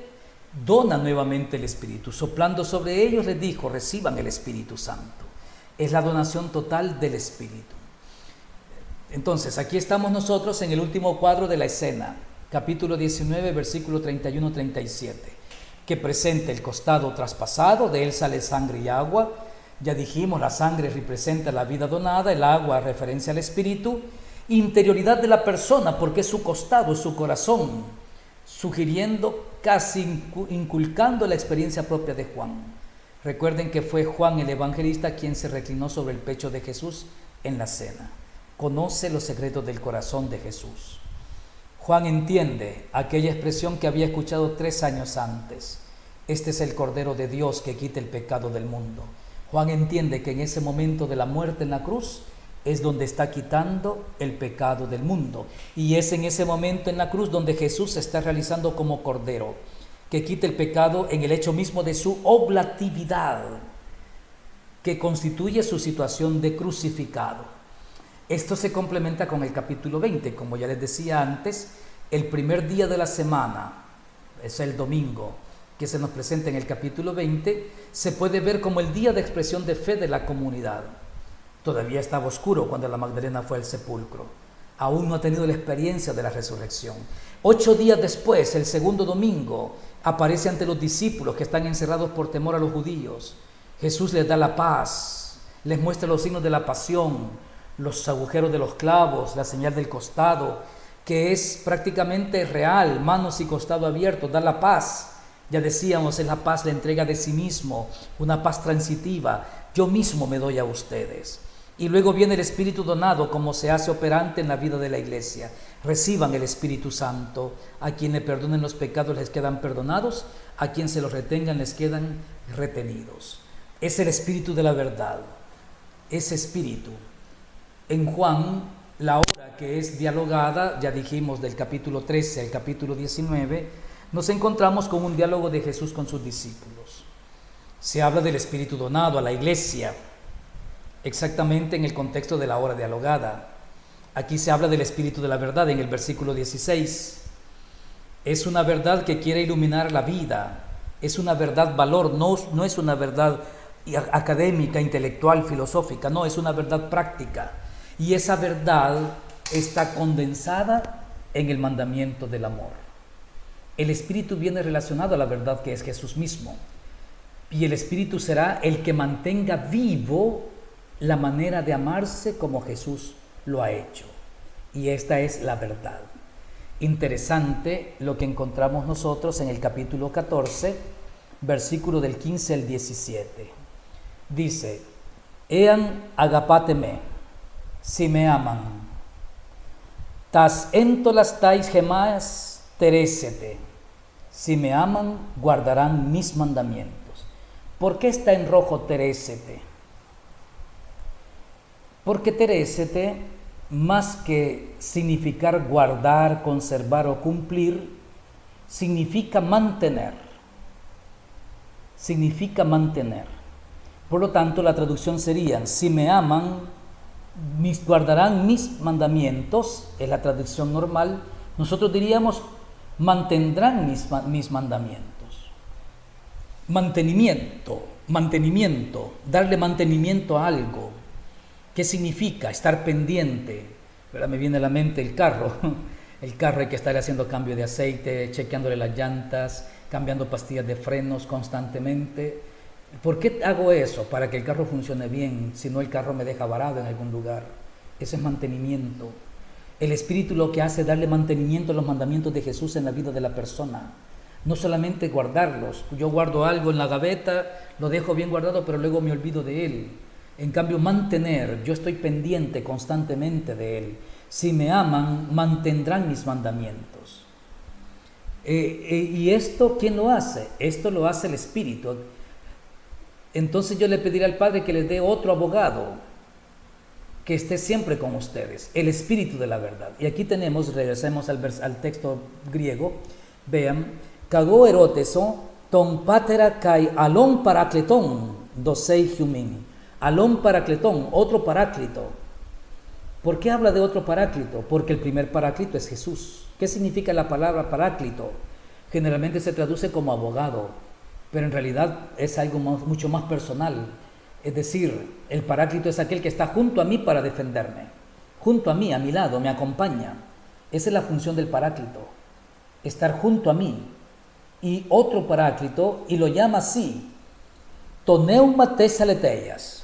dona nuevamente el Espíritu, soplando sobre ellos les dijo, reciban el Espíritu Santo. Es la donación total del Espíritu. Entonces, aquí estamos nosotros en el último cuadro de la escena, capítulo 19, versículo 31-37, que presenta el costado traspasado, de él sale sangre y agua. Ya dijimos, la sangre representa la vida donada, el agua referencia al Espíritu, interioridad de la persona, porque es su costado, es su corazón, sugiriendo, casi inculcando la experiencia propia de Juan. Recuerden que fue Juan el evangelista quien se reclinó sobre el pecho de Jesús en la cena. Conoce los secretos del corazón de Jesús. Juan entiende aquella expresión que había escuchado 3 años antes. Este es el Cordero de Dios que quita el pecado del mundo. Juan entiende que en ese momento de la muerte en la cruz es donde está quitando el pecado del mundo. Y es en ese momento en la cruz donde Jesús se está realizando como Cordero, que quita el pecado en el hecho mismo de su oblatividad, que constituye su situación de crucificado. Esto se complementa con el capítulo 20, como ya les decía antes, el primer día de la semana, es el domingo, que se nos presenta en el capítulo 20, se puede ver como el día de expresión de fe de la comunidad. Todavía estaba oscuro cuando la Magdalena fue al sepulcro. Aún no ha tenido la experiencia de la resurrección. 8 días después, el segundo domingo, aparece ante los discípulos que están encerrados por temor a los judíos. Jesús les da la paz, les muestra los signos de la pasión, los agujeros de los clavos, la señal del costado, que es prácticamente real, manos y costado abiertos, da la paz. Ya decíamos, es la paz, la entrega de sí mismo, una paz transitiva. Yo mismo me doy a ustedes. Y luego viene el Espíritu donado, como se hace operante en la vida de la iglesia. Reciban el Espíritu Santo. A quien le perdonen los pecados les quedan perdonados, a quien se los retengan les quedan retenidos. Es el Espíritu de la verdad, ese Espíritu. En Juan, la hora que es dialogada, ya dijimos del capítulo 13 al capítulo 19, nos encontramos con un diálogo de Jesús con sus discípulos. Se habla del Espíritu donado a la iglesia, exactamente en el contexto de la hora dialogada. Aquí se habla del Espíritu de la verdad en el versículo 16. Es una verdad que quiere iluminar la vida, es una verdad valor, no es una verdad académica, intelectual, filosófica, no, es una verdad práctica. Y esa verdad está condensada en el mandamiento del amor. El Espíritu viene relacionado a la verdad que es Jesús mismo. Y el Espíritu será el que mantenga vivo la manera de amarse como Jesús lo ha hecho. Y esta es la verdad. Interesante lo que encontramos nosotros en el capítulo 14, versículo del 15 al 17. Dice, Ean agapáteme, si me aman, tas entolas tais gemás teresete, si me aman guardarán mis mandamientos. ¿Por qué está en rojo teresete? Porque teresete, más que significar guardar, conservar o cumplir, significa mantener. Significa mantener. Por lo tanto, la traducción sería, si me aman, guardarán mis mandamientos, es la traducción normal. Nosotros diríamos, mantendrán mis mandamientos. Mantenimiento, darle mantenimiento a algo. ¿Qué significa? Estar pendiente. Ahora me viene a la mente el carro. El carro hay que estar haciendo cambio de aceite, chequeándole las llantas, cambiando pastillas de frenos constantemente. ¿Por qué hago eso? Para que el carro funcione bien, si no el carro me deja varado en algún lugar. Eso es mantenimiento. El Espíritu lo que hace es darle mantenimiento a los mandamientos de Jesús en la vida de la persona. No solamente guardarlos. Yo guardo algo en la gaveta, lo dejo bien guardado, pero luego me olvido de él. En cambio, mantener, yo estoy pendiente constantemente de él. Si me aman, mantendrán mis mandamientos. ¿Y esto quién lo hace? Esto lo hace el Espíritu. Entonces yo le pediré al Padre que les dé otro abogado que esté siempre con ustedes, el Espíritu de la verdad. Y aquí tenemos, regresemos al texto griego, vean, kago eroteso, ton patera kai alon parakleton, dosei humin. Alon parakleton, otro paráclito. ¿Por qué habla de otro paráclito? Porque el primer paráclito es Jesús. ¿Qué significa la palabra paráclito? Generalmente se traduce como abogado, pero en realidad es algo mucho más personal. Es decir, el paráclito es aquel que está junto a mí para defenderme. Junto a mí, a mi lado, me acompaña. Esa es la función del paráclito, estar junto a mí. Y otro paráclito, y lo llama así, toneuma tesaleteias.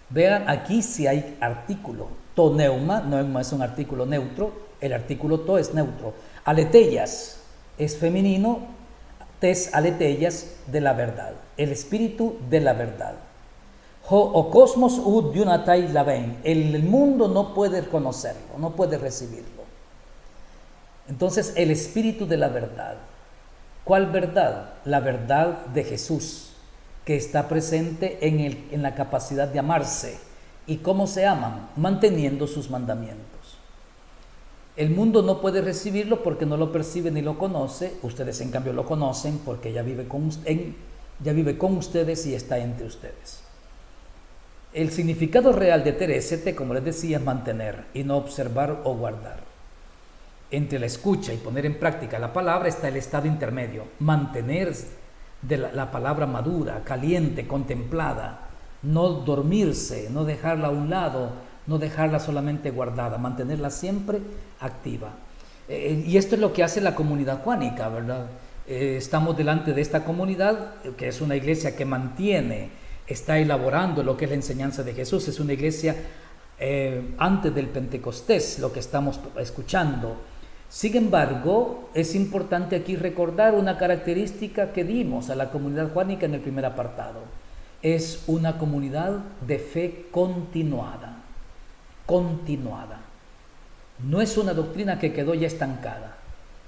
Vean, aquí sí hay artículo. Toneuma, neuma es un artículo neutro, el artículo to es neutro. Aleteias es femenino, tes aleteias de la verdad, el espíritu de la verdad. O cosmos ud diunatai lavein, el mundo no puede conocerlo, no puede recibirlo. Entonces, el espíritu de la verdad. ¿Cuál verdad? La verdad de Jesús, que está presente en la capacidad de amarse. ¿Y cómo se aman? Manteniendo sus mandamientos. El mundo no puede recibirlo porque no lo percibe ni lo conoce. Ustedes, en cambio, lo conocen porque ya vive con ustedes y está entre ustedes. El significado real de teresete, como les decía, es mantener y no observar o guardar. Entre la escucha y poner en práctica la palabra está el estado intermedio, mantener de la palabra madura, caliente, contemplada, no dormirse, no dejarla a un lado, no dejarla solamente guardada, mantenerla siempre activa. Y esto es lo que hace la comunidad juánica, ¿verdad? Estamos delante de esta comunidad, que es una iglesia que mantiene, está elaborando lo que es la enseñanza de Jesús. Es una iglesia antes del Pentecostés, lo que estamos escuchando. Sin embargo, es importante aquí recordar una característica que dimos a la comunidad juánica en el primer apartado. Es una comunidad de fe continuada. Continuada. No es una doctrina que quedó ya estancada,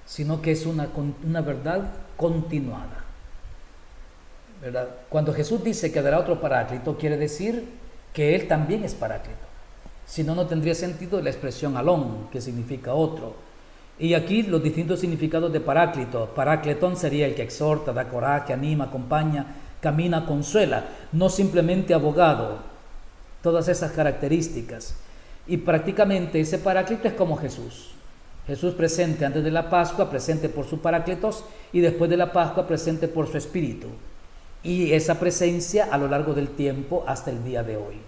sino que es una verdad continuada. ¿Verdad? Cuando Jesús dice que dará otro paráclito, quiere decir que Él también es paráclito. Si no, no tendría sentido la expresión alón, que significa otro. Y aquí los distintos significados de paráclito. Parácletón sería el que exhorta, da coraje, anima, acompaña, camina, consuela. No simplemente abogado. Todas esas características. Y prácticamente ese paráclito es como Jesús. Jesús presente antes de la Pascua, presente por su paráclitos, y después de la Pascua presente por su Espíritu. Y esa presencia a lo largo del tiempo hasta el día de hoy.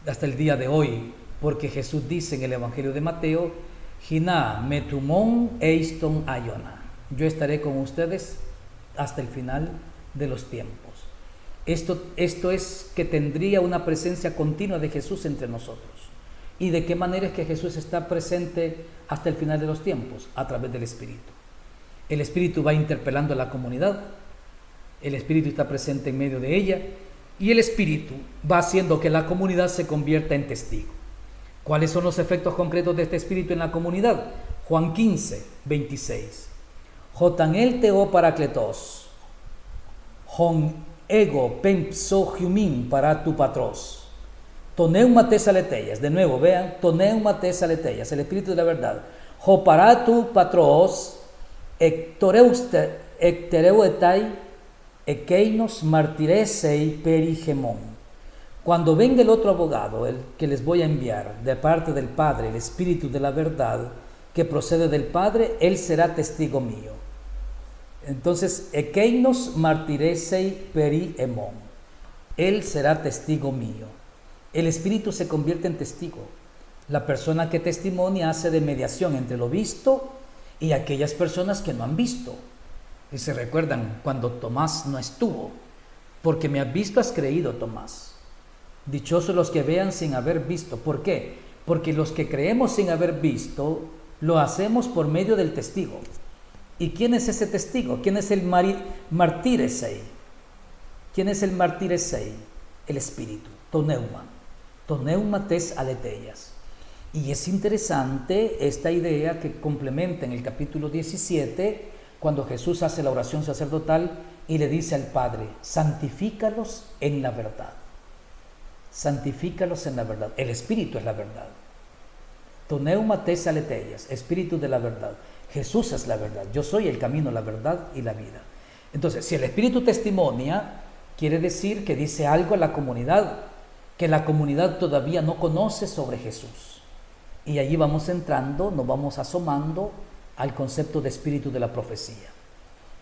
Hasta el día de hoy, porque Jesús dice en el Evangelio de Mateo, Jiná metumón eiston ayona. Yo estaré con ustedes hasta el final de los tiempos. Esto es que tendría una presencia continua de Jesús entre nosotros. ¿Y de qué manera es que Jesús está presente hasta el final de los tiempos? A través del Espíritu. El Espíritu va interpelando a la comunidad, el Espíritu está presente en medio de ella y el Espíritu va haciendo que la comunidad se convierta en testigo. ¿Cuáles son los efectos concretos de este Espíritu en la comunidad? Juan 15, 26. Jotan el teo paracletos, hon ego penpso humin para tu patros. Toneuma tesaleteias, de nuevo, vean, toneuma tesaleteias, el Espíritu de la verdad. Jo para tu patros, ectereuetai, ekeinos martiresei perigemon. Cuando venga el otro abogado, el que les voy a enviar de parte del Padre, el Espíritu de la verdad, que procede del Padre, él será testigo mío. Entonces, ekeinos martiresei periemon. Él será testigo mío. El Espíritu se convierte en testigo. La persona que testimonia hace de mediación entre lo visto y aquellas personas que no han visto. Y se recuerdan cuando Tomás no estuvo, porque me has visto, has creído, Tomás. Dichosos los que vean sin haber visto. ¿Por qué? Porque los que creemos sin haber visto, lo hacemos por medio del testigo. ¿Y quién es ese testigo? ¿Quién es el martiresei? ¿Quién es el martiresei? El Espíritu, toneuma tes aleteias. Y es interesante esta idea que complementa en el capítulo 17, cuando Jesús hace la oración sacerdotal y le dice al Padre, santifícalos en la verdad. santifícalos en la verdad. El Espíritu es la verdad. Tu neuma tes aleteias, Espíritu de la verdad. Jesús es la verdad. Yo soy el camino, la verdad y la vida. Entonces, si el Espíritu testimonia, quiere decir que dice algo a la comunidad, que la comunidad todavía no conoce sobre Jesús. Y allí vamos entrando, nos vamos asomando al concepto de espíritu de la profecía.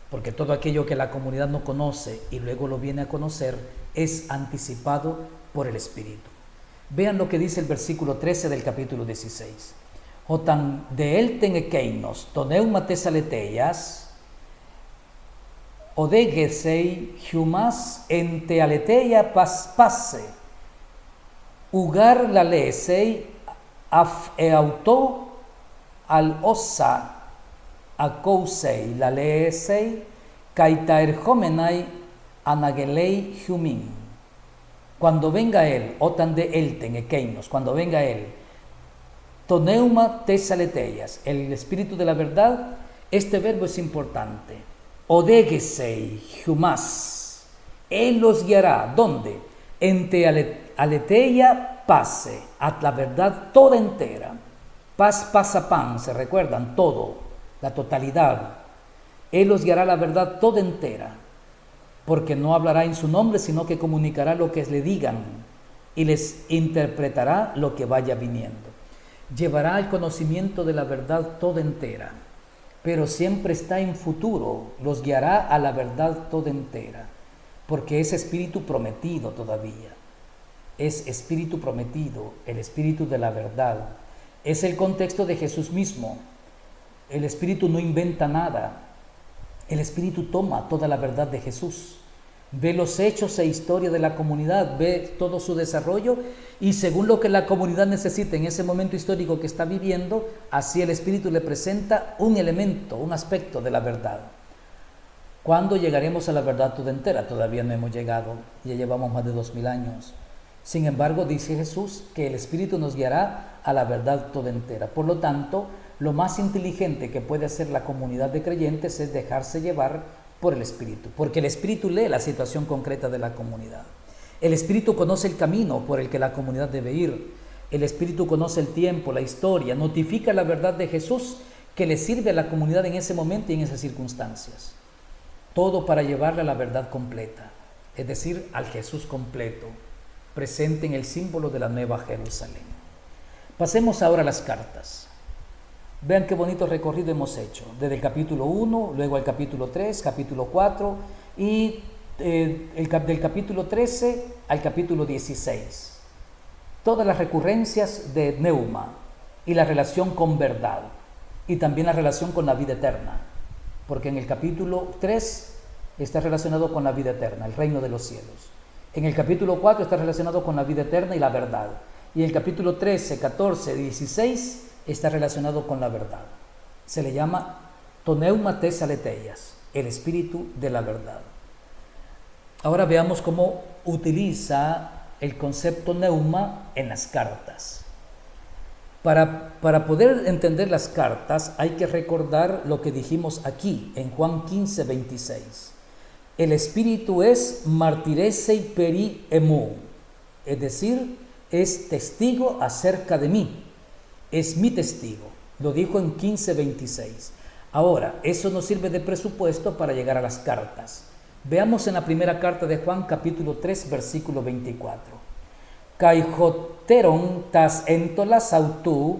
Porque todo aquello que la comunidad no conoce y luego lo viene a conocer es anticipado por el Espíritu. Vean lo que dice el versículo 13 del capítulo 16. Otan de él tenekeinos, toneuma tesaleteias, odegesei humas ente aleteia pase, ugar la lesei af eauto al osa acousei la lesei kaitaerjomenai anagelei humin. Cuando venga él, otan de elten ekeinos, cuando venga él, toneuma tesaleteias, el espíritu de la verdad, este verbo es importante. Odegesei humas, él los guiará, ¿dónde? Ente aleteia pase, a la verdad toda entera. Paz pasa pan, se recuerdan, todo, la totalidad. Él los guiará la verdad toda entera, porque no hablará en su nombre, sino que comunicará lo que le digan y les interpretará lo que vaya viniendo. Llevará el conocimiento de la verdad toda entera, pero siempre está en futuro, los guiará a la verdad toda entera, porque es espíritu prometido todavía. Es espíritu prometido, el espíritu de la verdad. Es el contexto de Jesús mismo. El espíritu no inventa nada. El Espíritu toma toda la verdad de Jesús, ve los hechos e historia de la comunidad, ve todo su desarrollo y según lo que la comunidad necesita en ese momento histórico que está viviendo, así el Espíritu le presenta un elemento, un aspecto de la verdad. ¿Cuándo llegaremos a la verdad toda entera? Todavía no hemos llegado, ya llevamos más de 2000 años. Sin embargo, dice Jesús que el Espíritu nos guiará a la verdad toda entera. Por lo tanto, lo más inteligente que puede hacer la comunidad de creyentes es dejarse llevar por el Espíritu, porque el Espíritu lee la situación concreta de la comunidad. El Espíritu conoce el camino por el que la comunidad debe ir. El Espíritu conoce el tiempo, la historia, notifica la verdad de Jesús que le sirve a la comunidad en ese momento y en esas circunstancias. Todo para llevarle a la verdad completa, es decir, al Jesús completo, presente en el símbolo de la Nueva Jerusalén. Pasemos ahora a las cartas. Vean qué bonito recorrido hemos hecho, desde el capítulo 1, luego al capítulo 3, capítulo 4 y del capítulo 13 al capítulo 16. Todas las recurrencias de Neuma y la relación con verdad y también la relación con la vida eterna, porque en el capítulo 3 está relacionado con la vida eterna, el reino de los cielos. En el capítulo 4 está relacionado con la vida eterna y la verdad. Y el capítulo 13, 14, 16 está relacionado con la verdad. Se le llama toneuma tesaleteias, el espíritu de la verdad. Ahora veamos cómo utiliza el concepto neuma en las cartas. Para poder entender las cartas hay que recordar lo que dijimos aquí en Juan 15, 26. El espíritu es martiresei peri emu, es decir, es testigo acerca de mí. Es mi testigo, lo dijo en 15:26. Ahora, eso nos sirve de presupuesto para llegar a las cartas. Veamos en la primera carta de Juan, capítulo 3, versículo 24. Kai joteron tas entolas autu,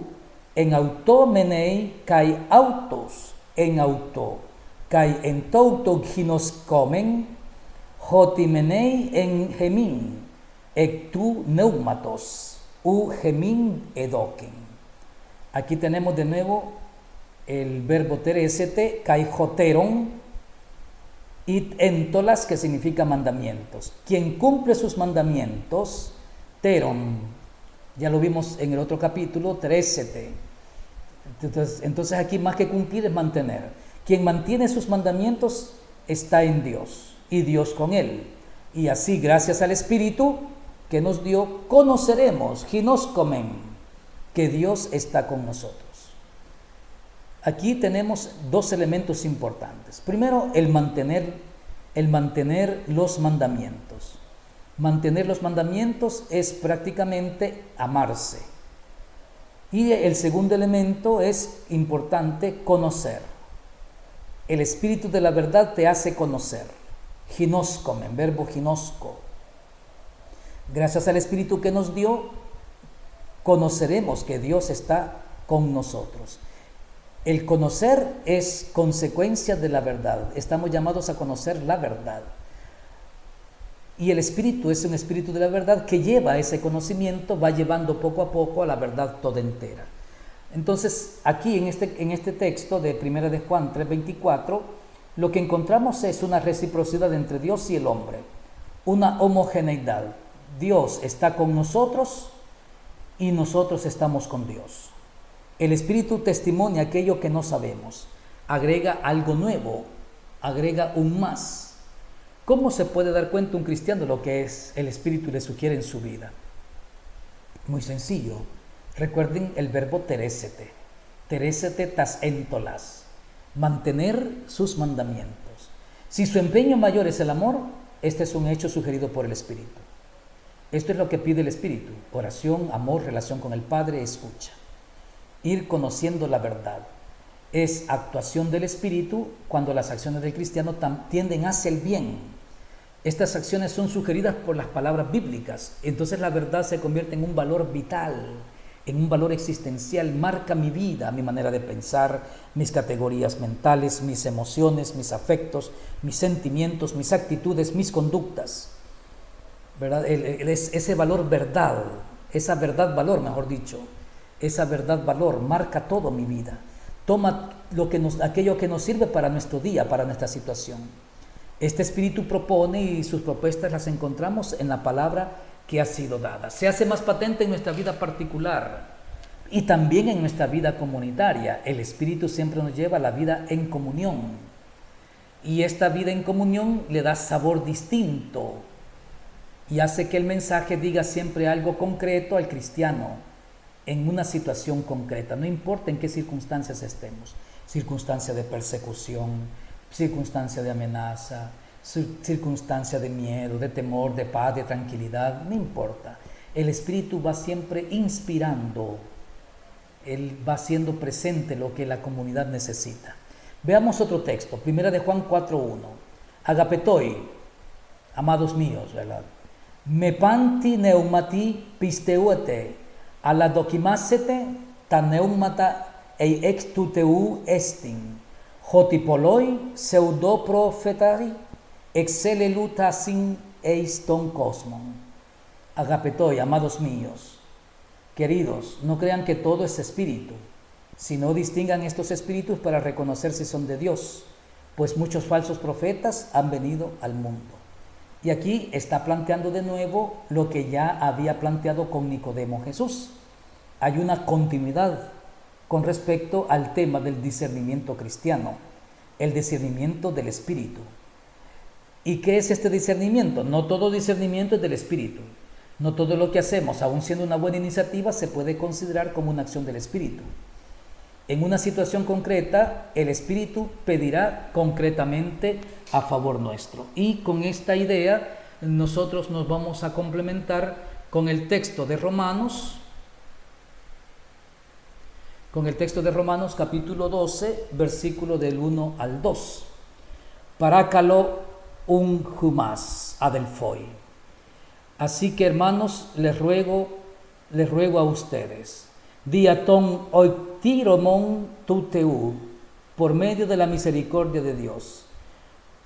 en auto menei, kai autos, en auto, kai entouto ginos comen, jotimenei en gemin, ectu neumatos, u gemin edoken. Aquí tenemos de nuevo el verbo teresete, kaijoteron, y entolas, que significa mandamientos. Quien cumple sus mandamientos, teron, ya lo vimos en el otro capítulo, teresete. Entonces aquí más que cumplir es mantener. Quien mantiene sus mandamientos está en Dios y Dios con él. Y así, gracias al Espíritu que nos dio, conoceremos, ginoscomen, que Dios está con nosotros. Aquí tenemos dos elementos importantes. Primero, el mantener los mandamientos. Mantener los mandamientos es prácticamente amarse. Y el segundo elemento es importante, conocer. El Espíritu de la verdad te hace conocer. Ginoskomen, verbo ginosko. Gracias al Espíritu que nos dio, conoceremos que Dios está con nosotros. El conocer es consecuencia de la verdad. Estamos llamados a conocer la verdad. Y el Espíritu es un Espíritu de la verdad que lleva ese conocimiento, va llevando poco a poco a la verdad toda entera. Entonces, aquí en este texto de 1 de Juan 3:24, lo que encontramos es una reciprocidad entre Dios y el hombre, una homogeneidad. Dios está con nosotros y nosotros estamos con Dios. El Espíritu testimonia aquello que no sabemos, agrega algo nuevo, agrega un más. ¿Cómo se puede dar cuenta un cristiano lo que es el Espíritu le sugiere en su vida? Muy sencillo. Recuerden el verbo teresete. Teresete tas entolas. Mantener sus mandamientos. Si su empeño mayor es el amor, este es un hecho sugerido por el Espíritu. Esto es lo que pide el Espíritu. Oración, amor, relación con el Padre, escucha. Ir conociendo la verdad. Es actuación del Espíritu cuando las acciones del cristiano tienden hacia el bien. Estas acciones son sugeridas por las palabras bíblicas. Entonces la verdad se convierte en un valor vital, en un valor existencial. Marca mi vida, mi manera de pensar, mis categorías mentales, mis emociones, mis afectos, mis sentimientos, mis actitudes, mis conductas. ¿Verdad? Ese valor verdad, esa verdad valor, mejor dicho, esa verdad valor marca toda mi vida. Toma aquello que nos sirve para nuestro día, para nuestra situación. Este Espíritu propone y sus propuestas las encontramos en la palabra que ha sido dada. Se hace más patente en nuestra vida particular y también en nuestra vida comunitaria. El Espíritu siempre nos lleva a la vida en comunión. Y esta vida en comunión le da sabor distinto y hace que el mensaje diga siempre algo concreto al cristiano en una situación concreta, no importa en qué circunstancias estemos, circunstancia de persecución, circunstancia de amenaza, circunstancia de miedo, de temor, de paz, de tranquilidad, no importa. El Espíritu va siempre inspirando, Él va haciendo presente lo que la comunidad necesita. Veamos otro texto, 1 de Juan 4:1. Agapetoi, amados míos, ¿verdad? Me panti neumati pisteuete, ala dokimasete ta neumata ei ex tuteu estin, hotipoloi pseudoprofetari excelleluta sin eiston cosmon. Agapetoi, amados míos, queridos, no crean que todo es espíritu, sino distingan estos espíritus para reconocer si son de Dios, pues muchos falsos profetas han venido al mundo. Y aquí está planteando de nuevo lo que ya había planteado con Nicodemo Jesús. Hay una continuidad con respecto al tema del discernimiento cristiano, el discernimiento del Espíritu. ¿Y qué es este discernimiento? No todo discernimiento es del Espíritu. No todo lo que hacemos, aun siendo una buena iniciativa, se puede considerar como una acción del Espíritu. En una situación concreta, el Espíritu pedirá concretamente a favor nuestro. Y con esta idea, nosotros nos vamos a complementar con el texto de Romanos, capítulo 12, versículo del 1 al 2. Parácalo un humas adelfoi. Así que, hermanos, les ruego a ustedes, diaton oitiromon tuteu, por medio de la misericordia de Dios,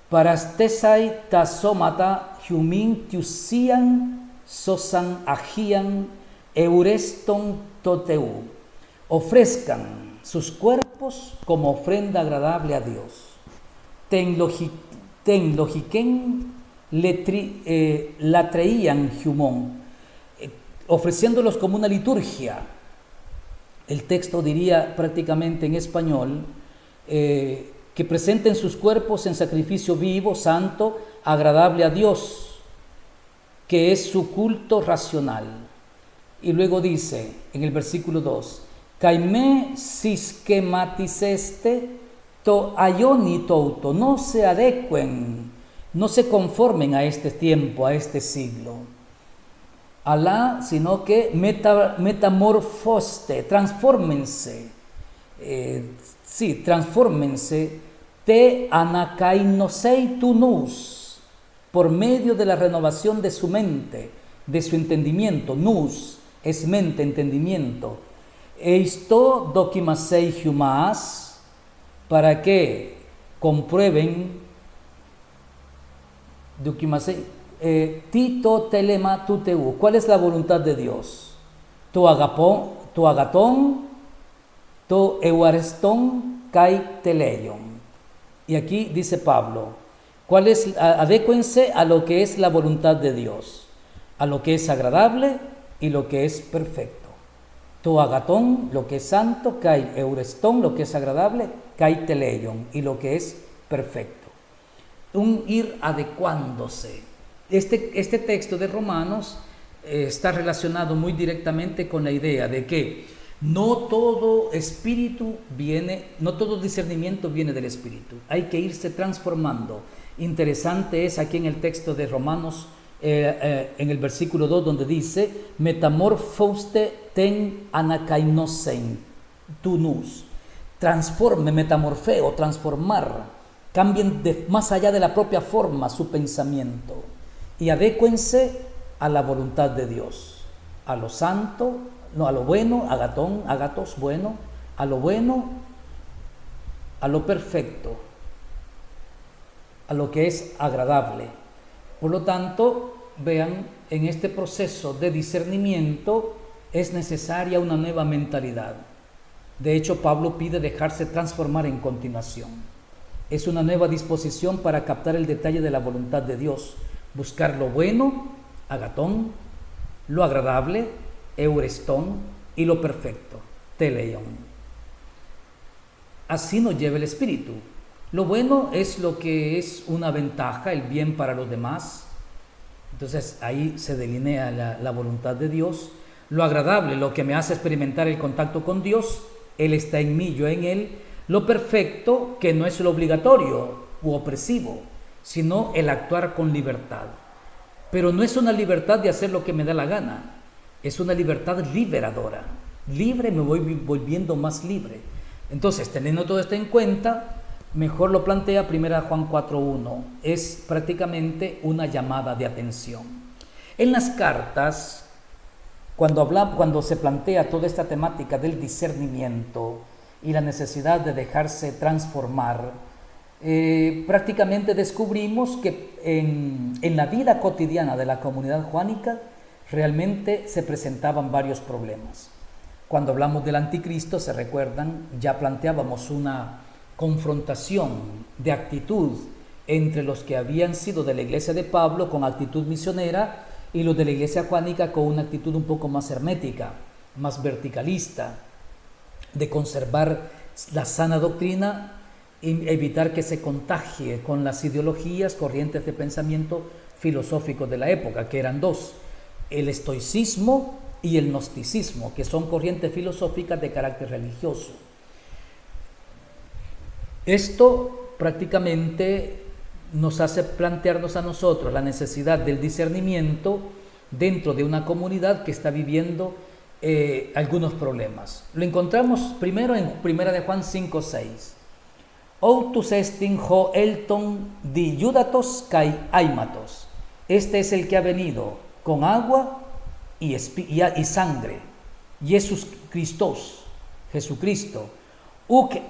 parastesai tasomata humin tiusian sosan agian eureston toteu, ofrezcan sus cuerpos como ofrenda agradable a Dios. Ten logiquen la traían humón, ofreciéndolos como una liturgia. El texto diría prácticamente en español que presenten sus cuerpos en sacrificio vivo, santo, agradable a Dios, que es su culto racional. Y luego dice en el versículo 2, Caime sisquematiceste to ayoni touto, no se adecuen, no se conformen a este tiempo, a este siglo. Alá, sino que metamorfoste, transfórmense. Sí, transfórmense, te anakainosei tunus, por medio de la renovación de su mente, de su entendimiento. Nous es mente, entendimiento. Eisto dokimasei humas, para que comprueben, dokimasei, tito telema tuteu, ¿cuál es la voluntad de Dios? Tu agatón, to euareston kai teleion. Y aquí dice Pablo, adécuense a lo que es la voluntad de Dios, a lo que es agradable y lo que es perfecto. To agatón, lo que es santo, kai eureston, lo que es agradable, kai teleion, y lo que es perfecto. Un ir adecuándose. Este texto de Romanos está relacionado muy directamente con la idea de que no todo discernimiento viene del Espíritu. Hay que irse transformando. Interesante es aquí en el texto de Romanos, en el versículo 2, donde dice, metamorfoste ten anakainosen tunus. Transforme, metamorfeo, transformar. Cambien más allá de la propia forma su pensamiento. Y adécuense a la voluntad de Dios, a lo santo, no, a lo bueno, agatos, bueno, a lo bueno, a lo perfecto, a lo que es agradable. Por lo tanto, vean, en este proceso de discernimiento es necesaria una nueva mentalidad. De hecho, Pablo pide dejarse transformar en continuación. Es una nueva disposición para captar el detalle de la voluntad de Dios. Buscar lo bueno, agatón, lo agradable, eurestón, y lo perfecto, teleion. Así nos lleva el Espíritu. Lo bueno es lo que es una ventaja, el bien para los demás. Entonces ahí se delinea la voluntad de Dios. Lo agradable, lo que me hace experimentar el contacto con Dios, Él está en mí, yo en Él. Lo perfecto, que no es lo obligatorio u opresivo, sino el actuar con libertad. Pero no es una libertad de hacer lo que me da la gana, es una libertad liberadora. Libre, me voy volviendo más libre. Entonces, teniendo todo esto en cuenta, mejor lo plantea 1 Juan 4:1. Es prácticamente una llamada de atención. En las cartas, cuando se plantea toda esta temática del discernimiento y la necesidad de dejarse transformar, prácticamente descubrimos que en la vida cotidiana de la comunidad juánica realmente se presentaban varios problemas. Cuando hablamos del anticristo, se recuerdan, ya planteábamos una confrontación de actitud entre los que habían sido de la iglesia de Pablo con actitud misionera y los de la iglesia juánica con una actitud un poco más hermética, más verticalista, de conservar la sana doctrina y evitar que se contagie con las ideologías, corrientes de pensamiento filosóficos de la época, que eran dos: el estoicismo y el gnosticismo, que son corrientes filosóficas de carácter religioso. Esto prácticamente nos hace plantearnos a nosotros la necesidad del discernimiento dentro de una comunidad que está viviendo algunos problemas. Lo encontramos primero en 1 de Juan 5:6. Outus estin ho elton di judatos kai aimatos. Este es el que ha venido con agua y sangre. Jesus Christos, Jesucristo. Uc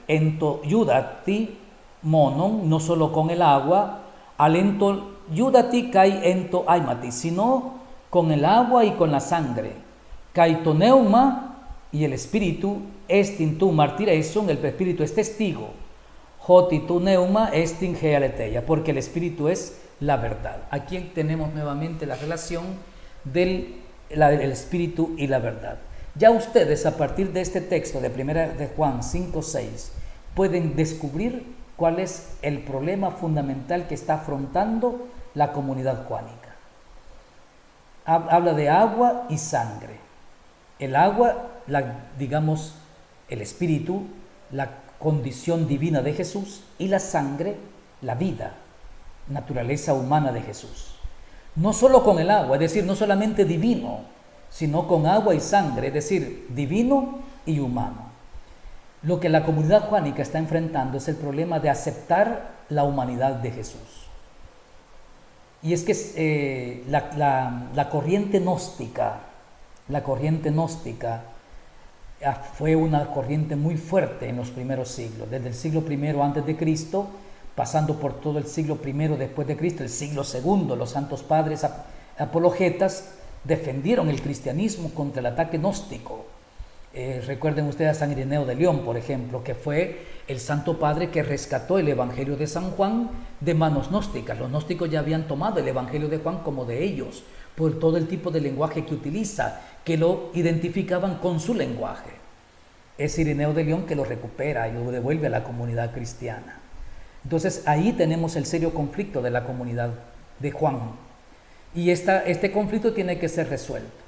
ento judati monon, no solo con el agua, alento judati kai ento aimati, sino con el agua y con la sangre. Kai to neuma, y el espíritu, estin tu martireson, el espíritu es testigo. Hoti tu neuma estin gealeteia, porque el espíritu es la verdad. Aquí tenemos nuevamente la relación del espíritu y la verdad. Ya ustedes, a partir de este texto de 1 de Juan 5:6, pueden descubrir cuál es el problema fundamental que está afrontando la comunidad juánica. Habla de agua y sangre. El agua, digamos, el espíritu, la condición divina de Jesús, y la sangre, la vida, naturaleza humana de Jesús. No solo con el agua, es decir, no solamente divino, sino con agua y sangre, es decir, divino y humano. Lo que la comunidad juánica está enfrentando es el problema de aceptar la humanidad de Jesús. Y es que la corriente gnóstica fue una corriente muy fuerte en los primeros siglos, desde el siglo I antes de Cristo, pasando por todo el siglo I después de Cristo, el siglo II. Los santos padres apologetas defendieron el cristianismo contra el ataque gnóstico. Recuerden ustedes a San Ireneo de León, por ejemplo, que fue el santo padre que rescató el Evangelio de San Juan de manos gnósticas. Los gnósticos ya habían tomado el Evangelio de Juan como de ellos, por todo el tipo de lenguaje que utiliza, que lo identificaban con su lenguaje. Es Ireneo de León que lo recupera y lo devuelve a la comunidad cristiana. Entonces ahí tenemos el serio conflicto de la comunidad de Juan. Y este conflicto tiene que ser resuelto.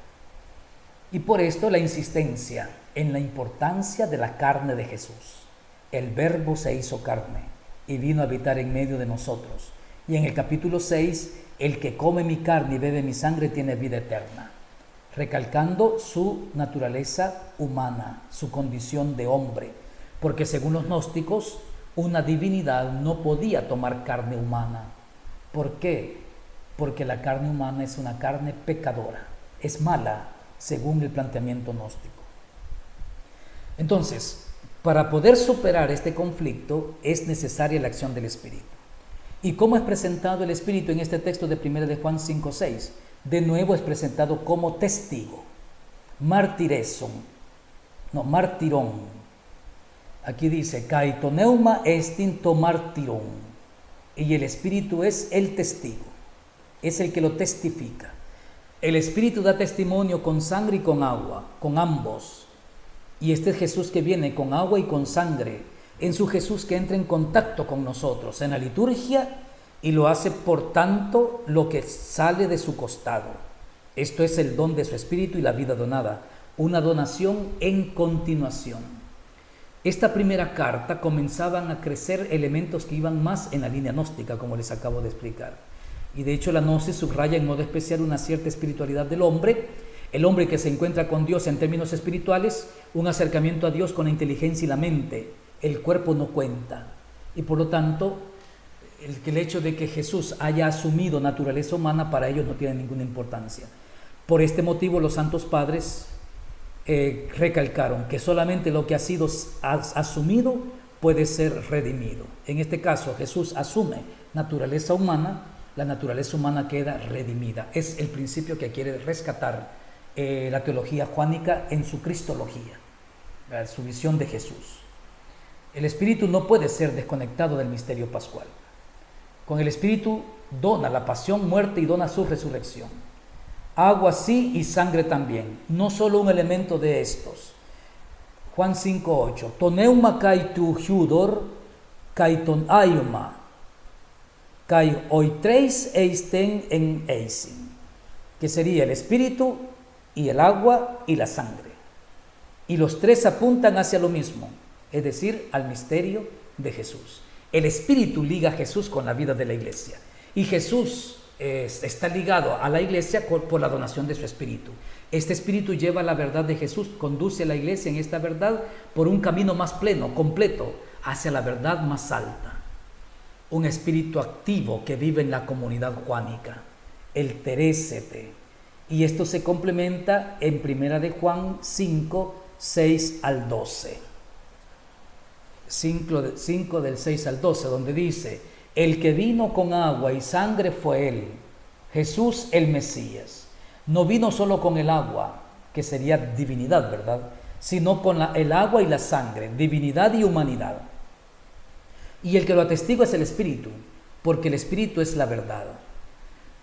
Y por esto la insistencia en la importancia de la carne de Jesús. El Verbo se hizo carne y vino a habitar en medio de nosotros. Y en el capítulo 6, el que come mi carne y bebe mi sangre tiene vida eterna, recalcando su naturaleza humana, su condición de hombre, porque según los gnósticos, una divinidad no podía tomar carne humana. ¿Por qué? Porque la carne humana es una carne pecadora, es mala, según el planteamiento gnóstico. Entonces, para poder superar este conflicto es necesaria la acción del Espíritu. ¿Y cómo es presentado el Espíritu en este texto de 1 de Juan 5:6? De nuevo es presentado como testigo, martirón. Aquí dice, kaitoneuma estin to martirón, y el Espíritu es el testigo, es el que lo testifica. El Espíritu da testimonio con sangre y con agua, con ambos. Y este es Jesús que viene con agua y con sangre, en su Jesús que entra en contacto con nosotros en la liturgia y lo hace por tanto lo que sale de su costado. Esto es el don de su Espíritu y la vida donada, una donación en continuación. Esta primera carta comenzaban a crecer elementos que iban más en la línea gnóstica, como les acabo de explicar. Y de hecho la gnosis subraya en modo especial una cierta espiritualidad del hombre, el hombre que se encuentra con Dios en términos espirituales, un acercamiento a Dios con la inteligencia y la mente. El cuerpo no cuenta. Y por lo tanto, el hecho de que Jesús haya asumido naturaleza humana para ellos no tiene ninguna importancia. Por este motivo los santos padres recalcaron que solamente lo que ha sido asumido puede ser redimido. En este caso Jesús asume naturaleza humana, la naturaleza humana queda redimida. Es el principio que quiere rescatar la teología juánica en su cristología, su visión de Jesús. El Espíritu no puede ser desconectado del misterio pascual. Con el Espíritu dona la pasión, muerte y dona su resurrección. Agua sí y sangre también, no solo un elemento de estos. Juan 5:8, toneuma kai tu hiudor kai ton aiuma kai oitreis eisten en eisin, que sería el Espíritu y el agua y la sangre. Y los tres apuntan hacia lo mismo, es decir, al misterio de Jesús. El Espíritu liga a Jesús con la vida de la iglesia y Jesús está ligado a la iglesia por la donación de su Espíritu. Este Espíritu lleva la verdad de Jesús, conduce a la iglesia en esta verdad por un camino más pleno, completo, hacia la verdad más alta. Un espíritu activo que vive en la comunidad juánica, el teresete. Y esto se complementa en 1 de Juan 5, 6 al 12. 5 del 6 al 12, donde dice, el que vino con agua y sangre fue él, Jesús el Mesías. No vino solo con el agua, que sería divinidad, ¿verdad? Sino con el agua y la sangre, divinidad y humanidad. Y el que lo atestigua es el Espíritu, porque el Espíritu es la verdad.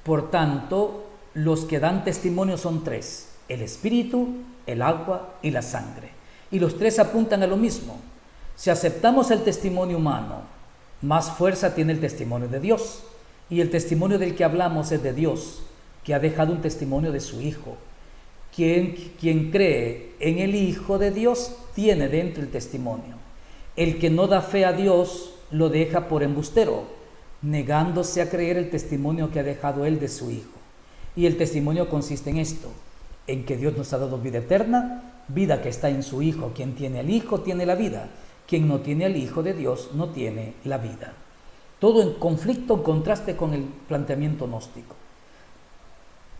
Por tanto, los que dan testimonio son tres, el Espíritu, el agua y la sangre. Y los tres apuntan a lo mismo. Si aceptamos el testimonio humano, más fuerza tiene el testimonio de Dios. Y el testimonio del que hablamos es de Dios, que ha dejado un testimonio de su Hijo. Quien cree en el Hijo de Dios tiene dentro el testimonio. El que no da fe a Dios lo deja por embustero, negándose a creer el testimonio que ha dejado él de su Hijo. Y el testimonio consiste en esto, en que Dios nos ha dado vida eterna, vida que está en su Hijo. Quien tiene al Hijo tiene la vida. Quien no tiene al Hijo de Dios no tiene la vida. Todo en conflicto, en contraste con el planteamiento gnóstico.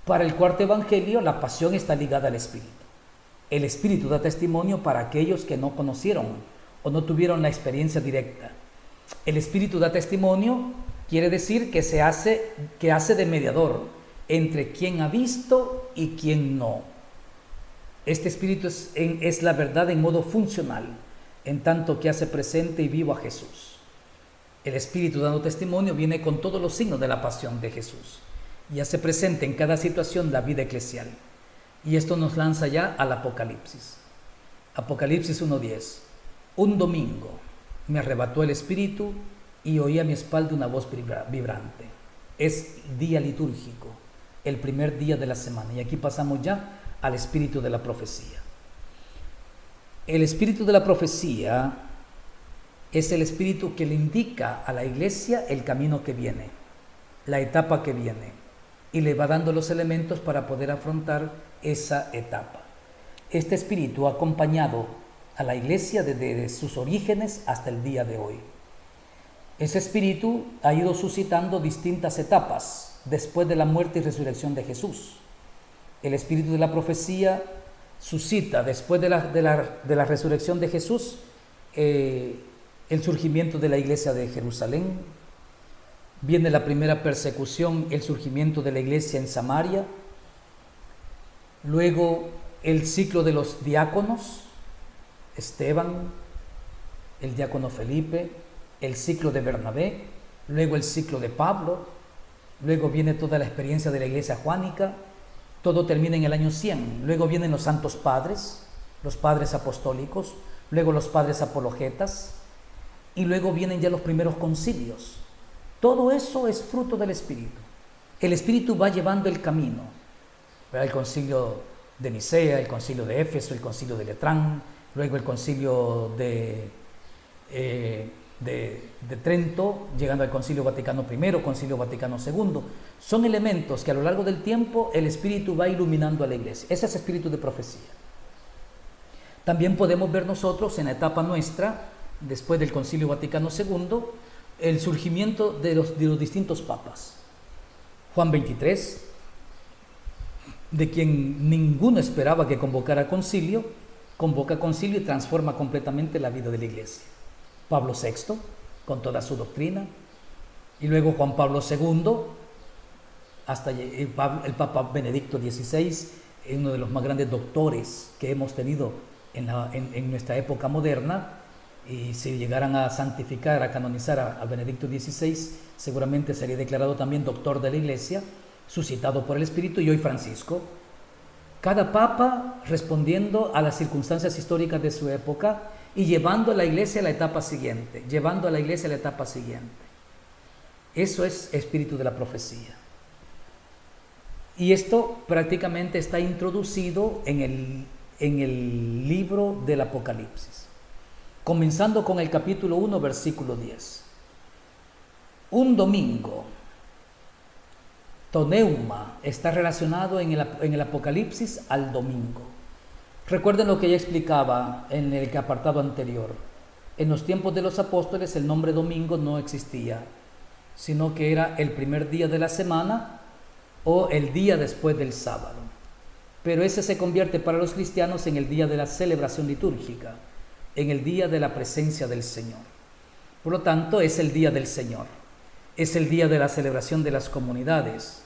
Para el cuarto evangelio, la pasión está ligada al Espíritu. El Espíritu da testimonio para aquellos que no conocieron o no tuvieron la experiencia directa. El Espíritu da testimonio, quiere decir que hace de mediador entre quien ha visto y quien no. Este Espíritu es la verdad en modo funcional, en tanto que hace presente y vivo a Jesús. El Espíritu dando testimonio viene con todos los signos de la pasión de Jesús y hace presente en cada situación la vida eclesial. Y esto nos lanza ya al Apocalipsis. Apocalipsis 1:10. Un domingo me arrebató el Espíritu y oí a mi espalda una voz vibrante. Es día litúrgico, el primer día de la semana. Y aquí pasamos ya al espíritu de la profecía. El espíritu de la profecía es el espíritu que le indica a la iglesia el camino que viene, la etapa que viene, y le va dando los elementos para poder afrontar esa etapa. Este espíritu ha acompañado a la iglesia desde sus orígenes hasta el día de hoy. Ese espíritu ha ido suscitando distintas etapas después de la muerte y resurrección de Jesús. El espíritu de la profecía suscita después de la resurrección de Jesús el surgimiento de la iglesia de Jerusalén. Viene la primera persecución, el surgimiento de la iglesia en Samaria. Luego el ciclo de los diáconos, Esteban, el diácono Felipe, el ciclo de Bernabé, luego el ciclo de Pablo, luego viene toda la experiencia de la iglesia juánica. Todo termina en el año 100. Luego vienen los santos padres, los padres apostólicos, luego los padres apologetas, y luego vienen ya los primeros concilios. Todo eso es fruto del Espíritu. El Espíritu va llevando el camino. El concilio de Nicea, el concilio de Éfeso, el concilio de Letrán, luego el concilio de Trento, llegando al concilio Vaticano I, concilio Vaticano II. Son elementos que a lo largo del tiempo el Espíritu va iluminando a la iglesia. Ese es espíritu de profecía. También podemos ver nosotros en la etapa nuestra, después del concilio Vaticano II, el surgimiento de los distintos papas. Juan XXIII, de quien ninguno esperaba que convocara concilio, convoca concilio y transforma completamente la vida de la iglesia. Pablo VI, con toda su doctrina, y luego Juan Pablo II, hasta el Papa Benedicto XVI, uno de los más grandes doctores que hemos tenido en nuestra época moderna. Y si llegaran a santificar, a canonizar a Benedicto XVI, seguramente sería declarado también doctor de la Iglesia, suscitado por el Espíritu, y hoy Francisco. Cada papa respondiendo a las circunstancias históricas de su época y llevando a la Iglesia a la etapa siguiente, Eso es espíritu de la profecía. Y esto prácticamente está introducido en el libro del Apocalipsis. Comenzando con el capítulo 1, versículo 10. Un domingo, toneuma, está relacionado en el Apocalipsis al domingo. Recuerden lo que ya explicaba en el apartado anterior. En los tiempos de los apóstoles el nombre domingo no existía, sino que era el primer día de la semana o el día después del sábado. Pero ese se convierte para los cristianos en el día de la celebración litúrgica, en el día de la presencia del Señor. Por lo tanto, es el día del Señor, es el día de la celebración de las comunidades.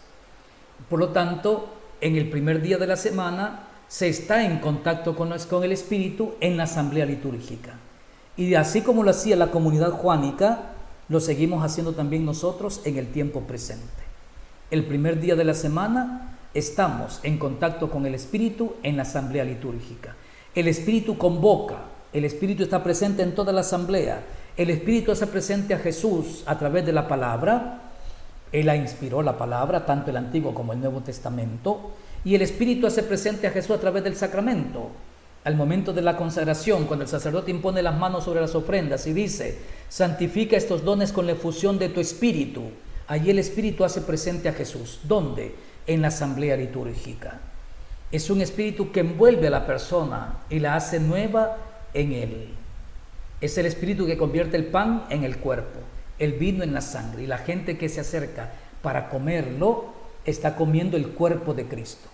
Por lo tanto, en el primer día de la semana se está en contacto con el Espíritu en la asamblea litúrgica. Y así como lo hacía la comunidad juánica, lo seguimos haciendo también nosotros en el tiempo presente. El primer día de la semana estamos en contacto con el Espíritu en la asamblea litúrgica. El Espíritu convoca. El Espíritu está presente en toda la asamblea. El Espíritu hace presente a Jesús a través de la palabra. Él la inspiró, la palabra, tanto el Antiguo como el Nuevo Testamento. Y el Espíritu hace presente a Jesús a través del sacramento. Al momento de la consagración, cuando el sacerdote impone las manos sobre las ofrendas y dice: santifica estos dones con la efusión de tu Espíritu. Allí el Espíritu hace presente a Jesús. ¿Dónde? en la asamblea litúrgica. Es un espíritu que envuelve a la persona y la hace nueva en él. Es el espíritu que convierte el pan en el cuerpo, el vino en la sangre, y la gente que se acerca para comerlo está comiendo el cuerpo de Cristo.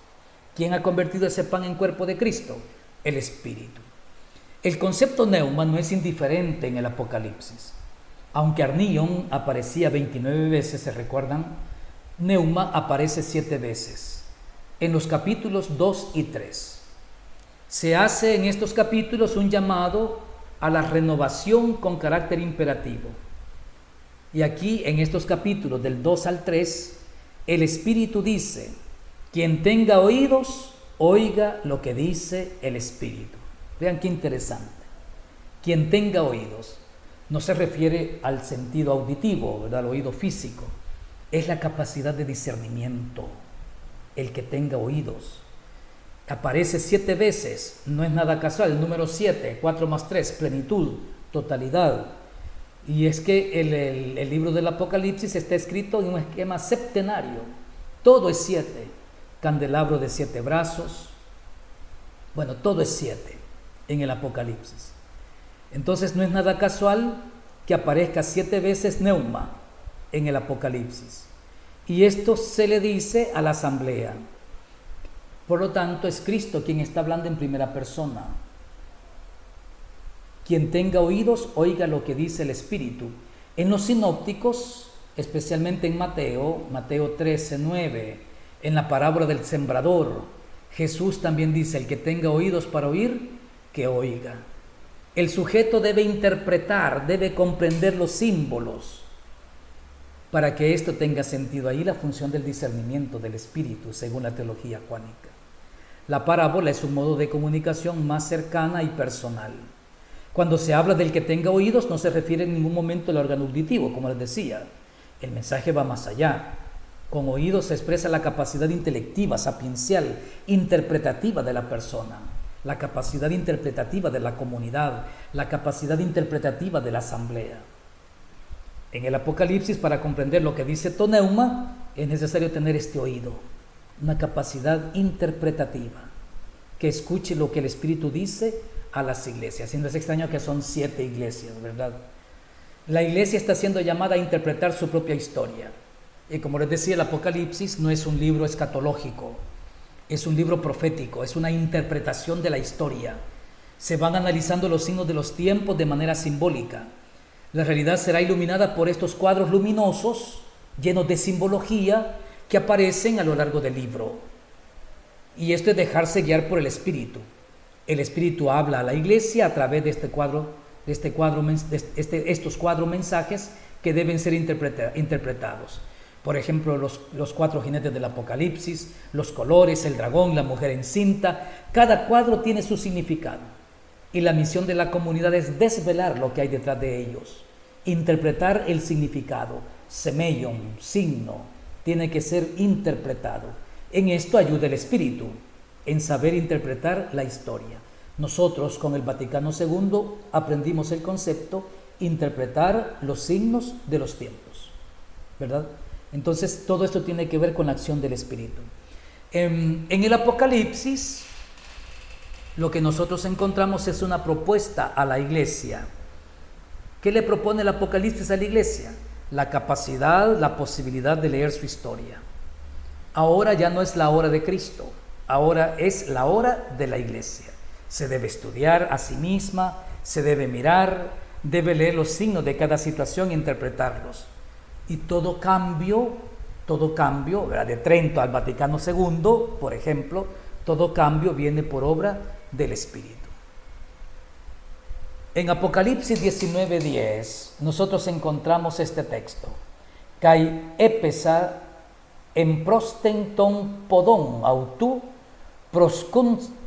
¿Quién ha convertido ese pan en cuerpo de Cristo? El Espíritu. El concepto neuma no es indiferente en el Apocalipsis. Aunque arnion aparecía 29 veces, ¿se recuerdan? Neuma aparece 7 veces, en los capítulos 2 y 3. Se hace en estos capítulos un llamado a la renovación con carácter imperativo. Y aquí, en estos capítulos del 2 al 3, el Espíritu dice: quien tenga oídos, oiga lo que dice el Espíritu. Vean qué interesante. Quien tenga oídos. No se refiere al sentido auditivo, ¿verdad? Al oído físico. Es la capacidad de discernimiento. El que tenga oídos. Aparece 7 veces, no es nada casual. El número 7, 4 más 3, plenitud, totalidad. Y es que el libro del Apocalipsis está escrito en un esquema septenario. Todo es 7. Candelabro de 7 brazos. Bueno, todo es 7 en el Apocalipsis. Entonces no es nada casual que aparezca 7 veces neuma en el Apocalipsis. Y esto se le dice a la asamblea. Por lo tanto, es Cristo quien está hablando en primera persona. Quien tenga oídos, oiga lo que dice el Espíritu. En los sinópticos, especialmente en Mateo 13:9, en la parábola del sembrador, Jesús también dice: el que tenga oídos para oír, que oiga. El sujeto debe interpretar, debe comprender los símbolos para que esto tenga sentido. Ahí la función del discernimiento del Espíritu, según la teología juánica. La parábola es un modo de comunicación más cercana y personal. Cuando se habla del que tenga oídos, no se refiere en ningún momento al órgano auditivo, como les decía. El mensaje va más allá. Con oídos se expresa la capacidad intelectiva, sapiencial, interpretativa de la persona, la capacidad interpretativa de la comunidad, la capacidad interpretativa de la asamblea. En el Apocalipsis, para comprender lo que dice toneuma, es necesario tener este oído, una capacidad interpretativa, que escuche lo que el Espíritu dice a las iglesias. Y no es extraño que son 7 iglesias, ¿verdad? La iglesia está siendo llamada a interpretar su propia historia. Y como les decía, el Apocalipsis no es un libro escatológico, es un libro profético, es una interpretación de la historia. Se van analizando los signos de los tiempos de manera simbólica. La realidad será iluminada por estos cuadros luminosos, llenos de simbología, que aparecen a lo largo del libro. Y esto es dejarse guiar por el Espíritu. El Espíritu habla a la iglesia a través de estos cuatro mensajes que deben ser interpretados. Por ejemplo, los 4 jinetes del Apocalipsis, los colores, el dragón, la mujer encinta. Cada cuadro tiene su significado. Y la misión de la comunidad es desvelar lo que hay detrás de ellos. Interpretar el significado. Semeion, signo, tiene que ser interpretado. En esto ayuda el Espíritu, en saber interpretar la historia. Nosotros con el Vaticano II aprendimos el concepto interpretar los signos de los tiempos, ¿verdad? Entonces todo esto tiene que ver con la acción del Espíritu. En el Apocalipsis lo que nosotros encontramos es una propuesta a la iglesia. ¿Qué le propone el Apocalipsis a la iglesia? La capacidad, la posibilidad de leer su historia. Ahora ya no es la hora de Cristo, ahora es la hora de la iglesia. Se debe estudiar a sí misma, se debe mirar, debe leer los signos de cada situación e interpretarlos. Y todo cambio, ¿verdad? De Trento al Vaticano II, por ejemplo, todo cambio viene por obra del Espíritu. En Apocalipsis 19:10 nosotros encontramos este texto: Kai epesa en prosten ton podon autu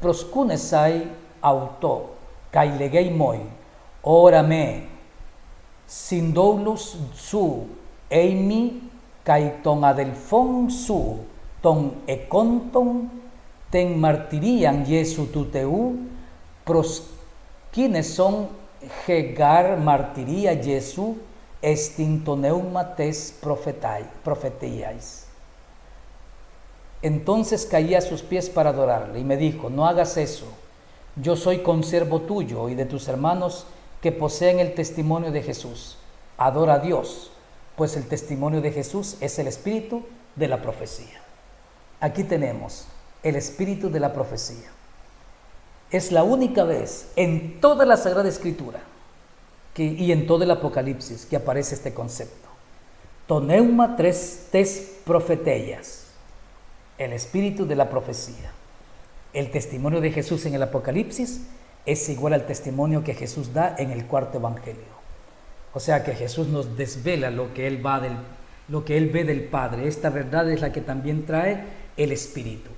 proskunesai auto kai legei moi ora me sindoulus su eimi kai ton adelfon su ton ekonton ten martirian Jesu tuteu proskineson hegar martiria Jesu estintoneuma tes profetiais. Entonces caí a sus pies para adorarle y me dijo, no hagas eso, yo soy consiervo tuyo y de tus hermanos que poseen el testimonio de Jesús. Adora a Dios, pues el testimonio de Jesús es el espíritu de la profecía. Aquí tenemos el espíritu de la profecía. Es la única vez en toda la Sagrada Escritura y en todo el Apocalipsis que aparece este concepto. Toneuma tes profeteias. El espíritu de la profecía. El testimonio de Jesús en el Apocalipsis es igual al testimonio que Jesús da en el cuarto evangelio. O sea que Jesús nos desvela lo que Él ve del Padre. Esta verdad es la que también trae el espíritu.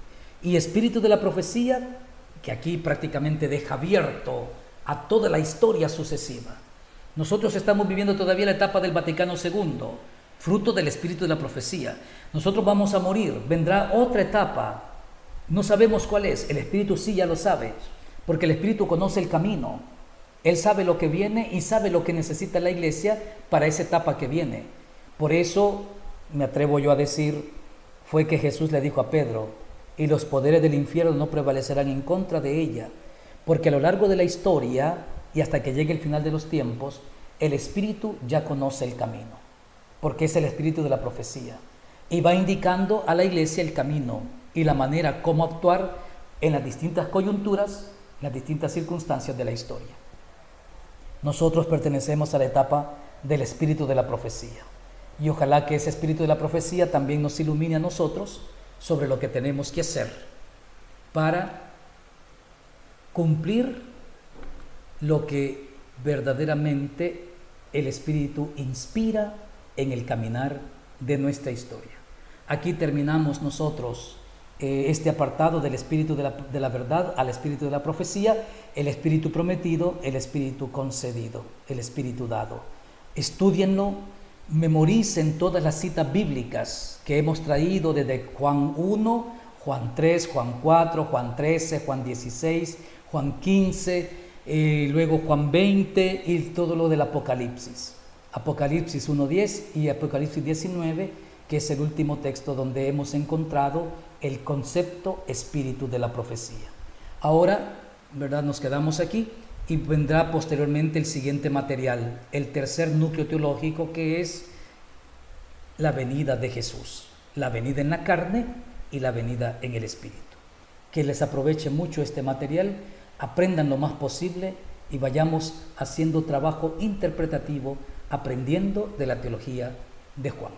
Y espíritu de la profecía, que aquí prácticamente deja abierto a toda la historia sucesiva. Nosotros estamos viviendo todavía la etapa del Vaticano II, fruto del espíritu de la profecía. Nosotros vamos a morir, vendrá otra etapa, no sabemos cuál es, el espíritu sí ya lo sabe, porque el espíritu conoce el camino, él sabe lo que viene y sabe lo que necesita la iglesia para esa etapa que viene. Por eso, me atrevo yo a decir, fue que Jesús le dijo a Pedro, y los poderes del infierno no prevalecerán en contra de ella, porque a lo largo de la historia y hasta que llegue el final de los tiempos, el espíritu ya conoce el camino, porque es el espíritu de la profecía, y va indicando a la iglesia el camino y la manera cómo actuar en las distintas coyunturas, las distintas circunstancias de la historia. Nosotros pertenecemos a la etapa del espíritu de la profecía, y ojalá que ese espíritu de la profecía también nos ilumine a nosotros sobre lo que tenemos que hacer para cumplir lo que verdaderamente el espíritu inspira en el caminar de nuestra historia. Aquí terminamos nosotros este apartado del espíritu de la verdad al espíritu de la profecía, el espíritu prometido, el espíritu concedido, el espíritu dado. Estúdienlo, memoricen todas las citas bíblicas que hemos traído desde Juan 1, Juan 3, Juan 4, Juan 13, Juan 16, Juan 15, luego Juan 20 y todo lo del Apocalipsis. Apocalipsis 1:10 y Apocalipsis 19, que es el último texto donde hemos encontrado el concepto espíritu de la profecía. Ahora, ¿verdad? Nos quedamos aquí y vendrá posteriormente el siguiente material, el tercer núcleo teológico, que es la venida de Jesús, la venida en la carne y la venida en el espíritu. Que les aproveche mucho este material, aprendan lo más posible y vayamos haciendo trabajo interpretativo, aprendiendo de la teología de Juan.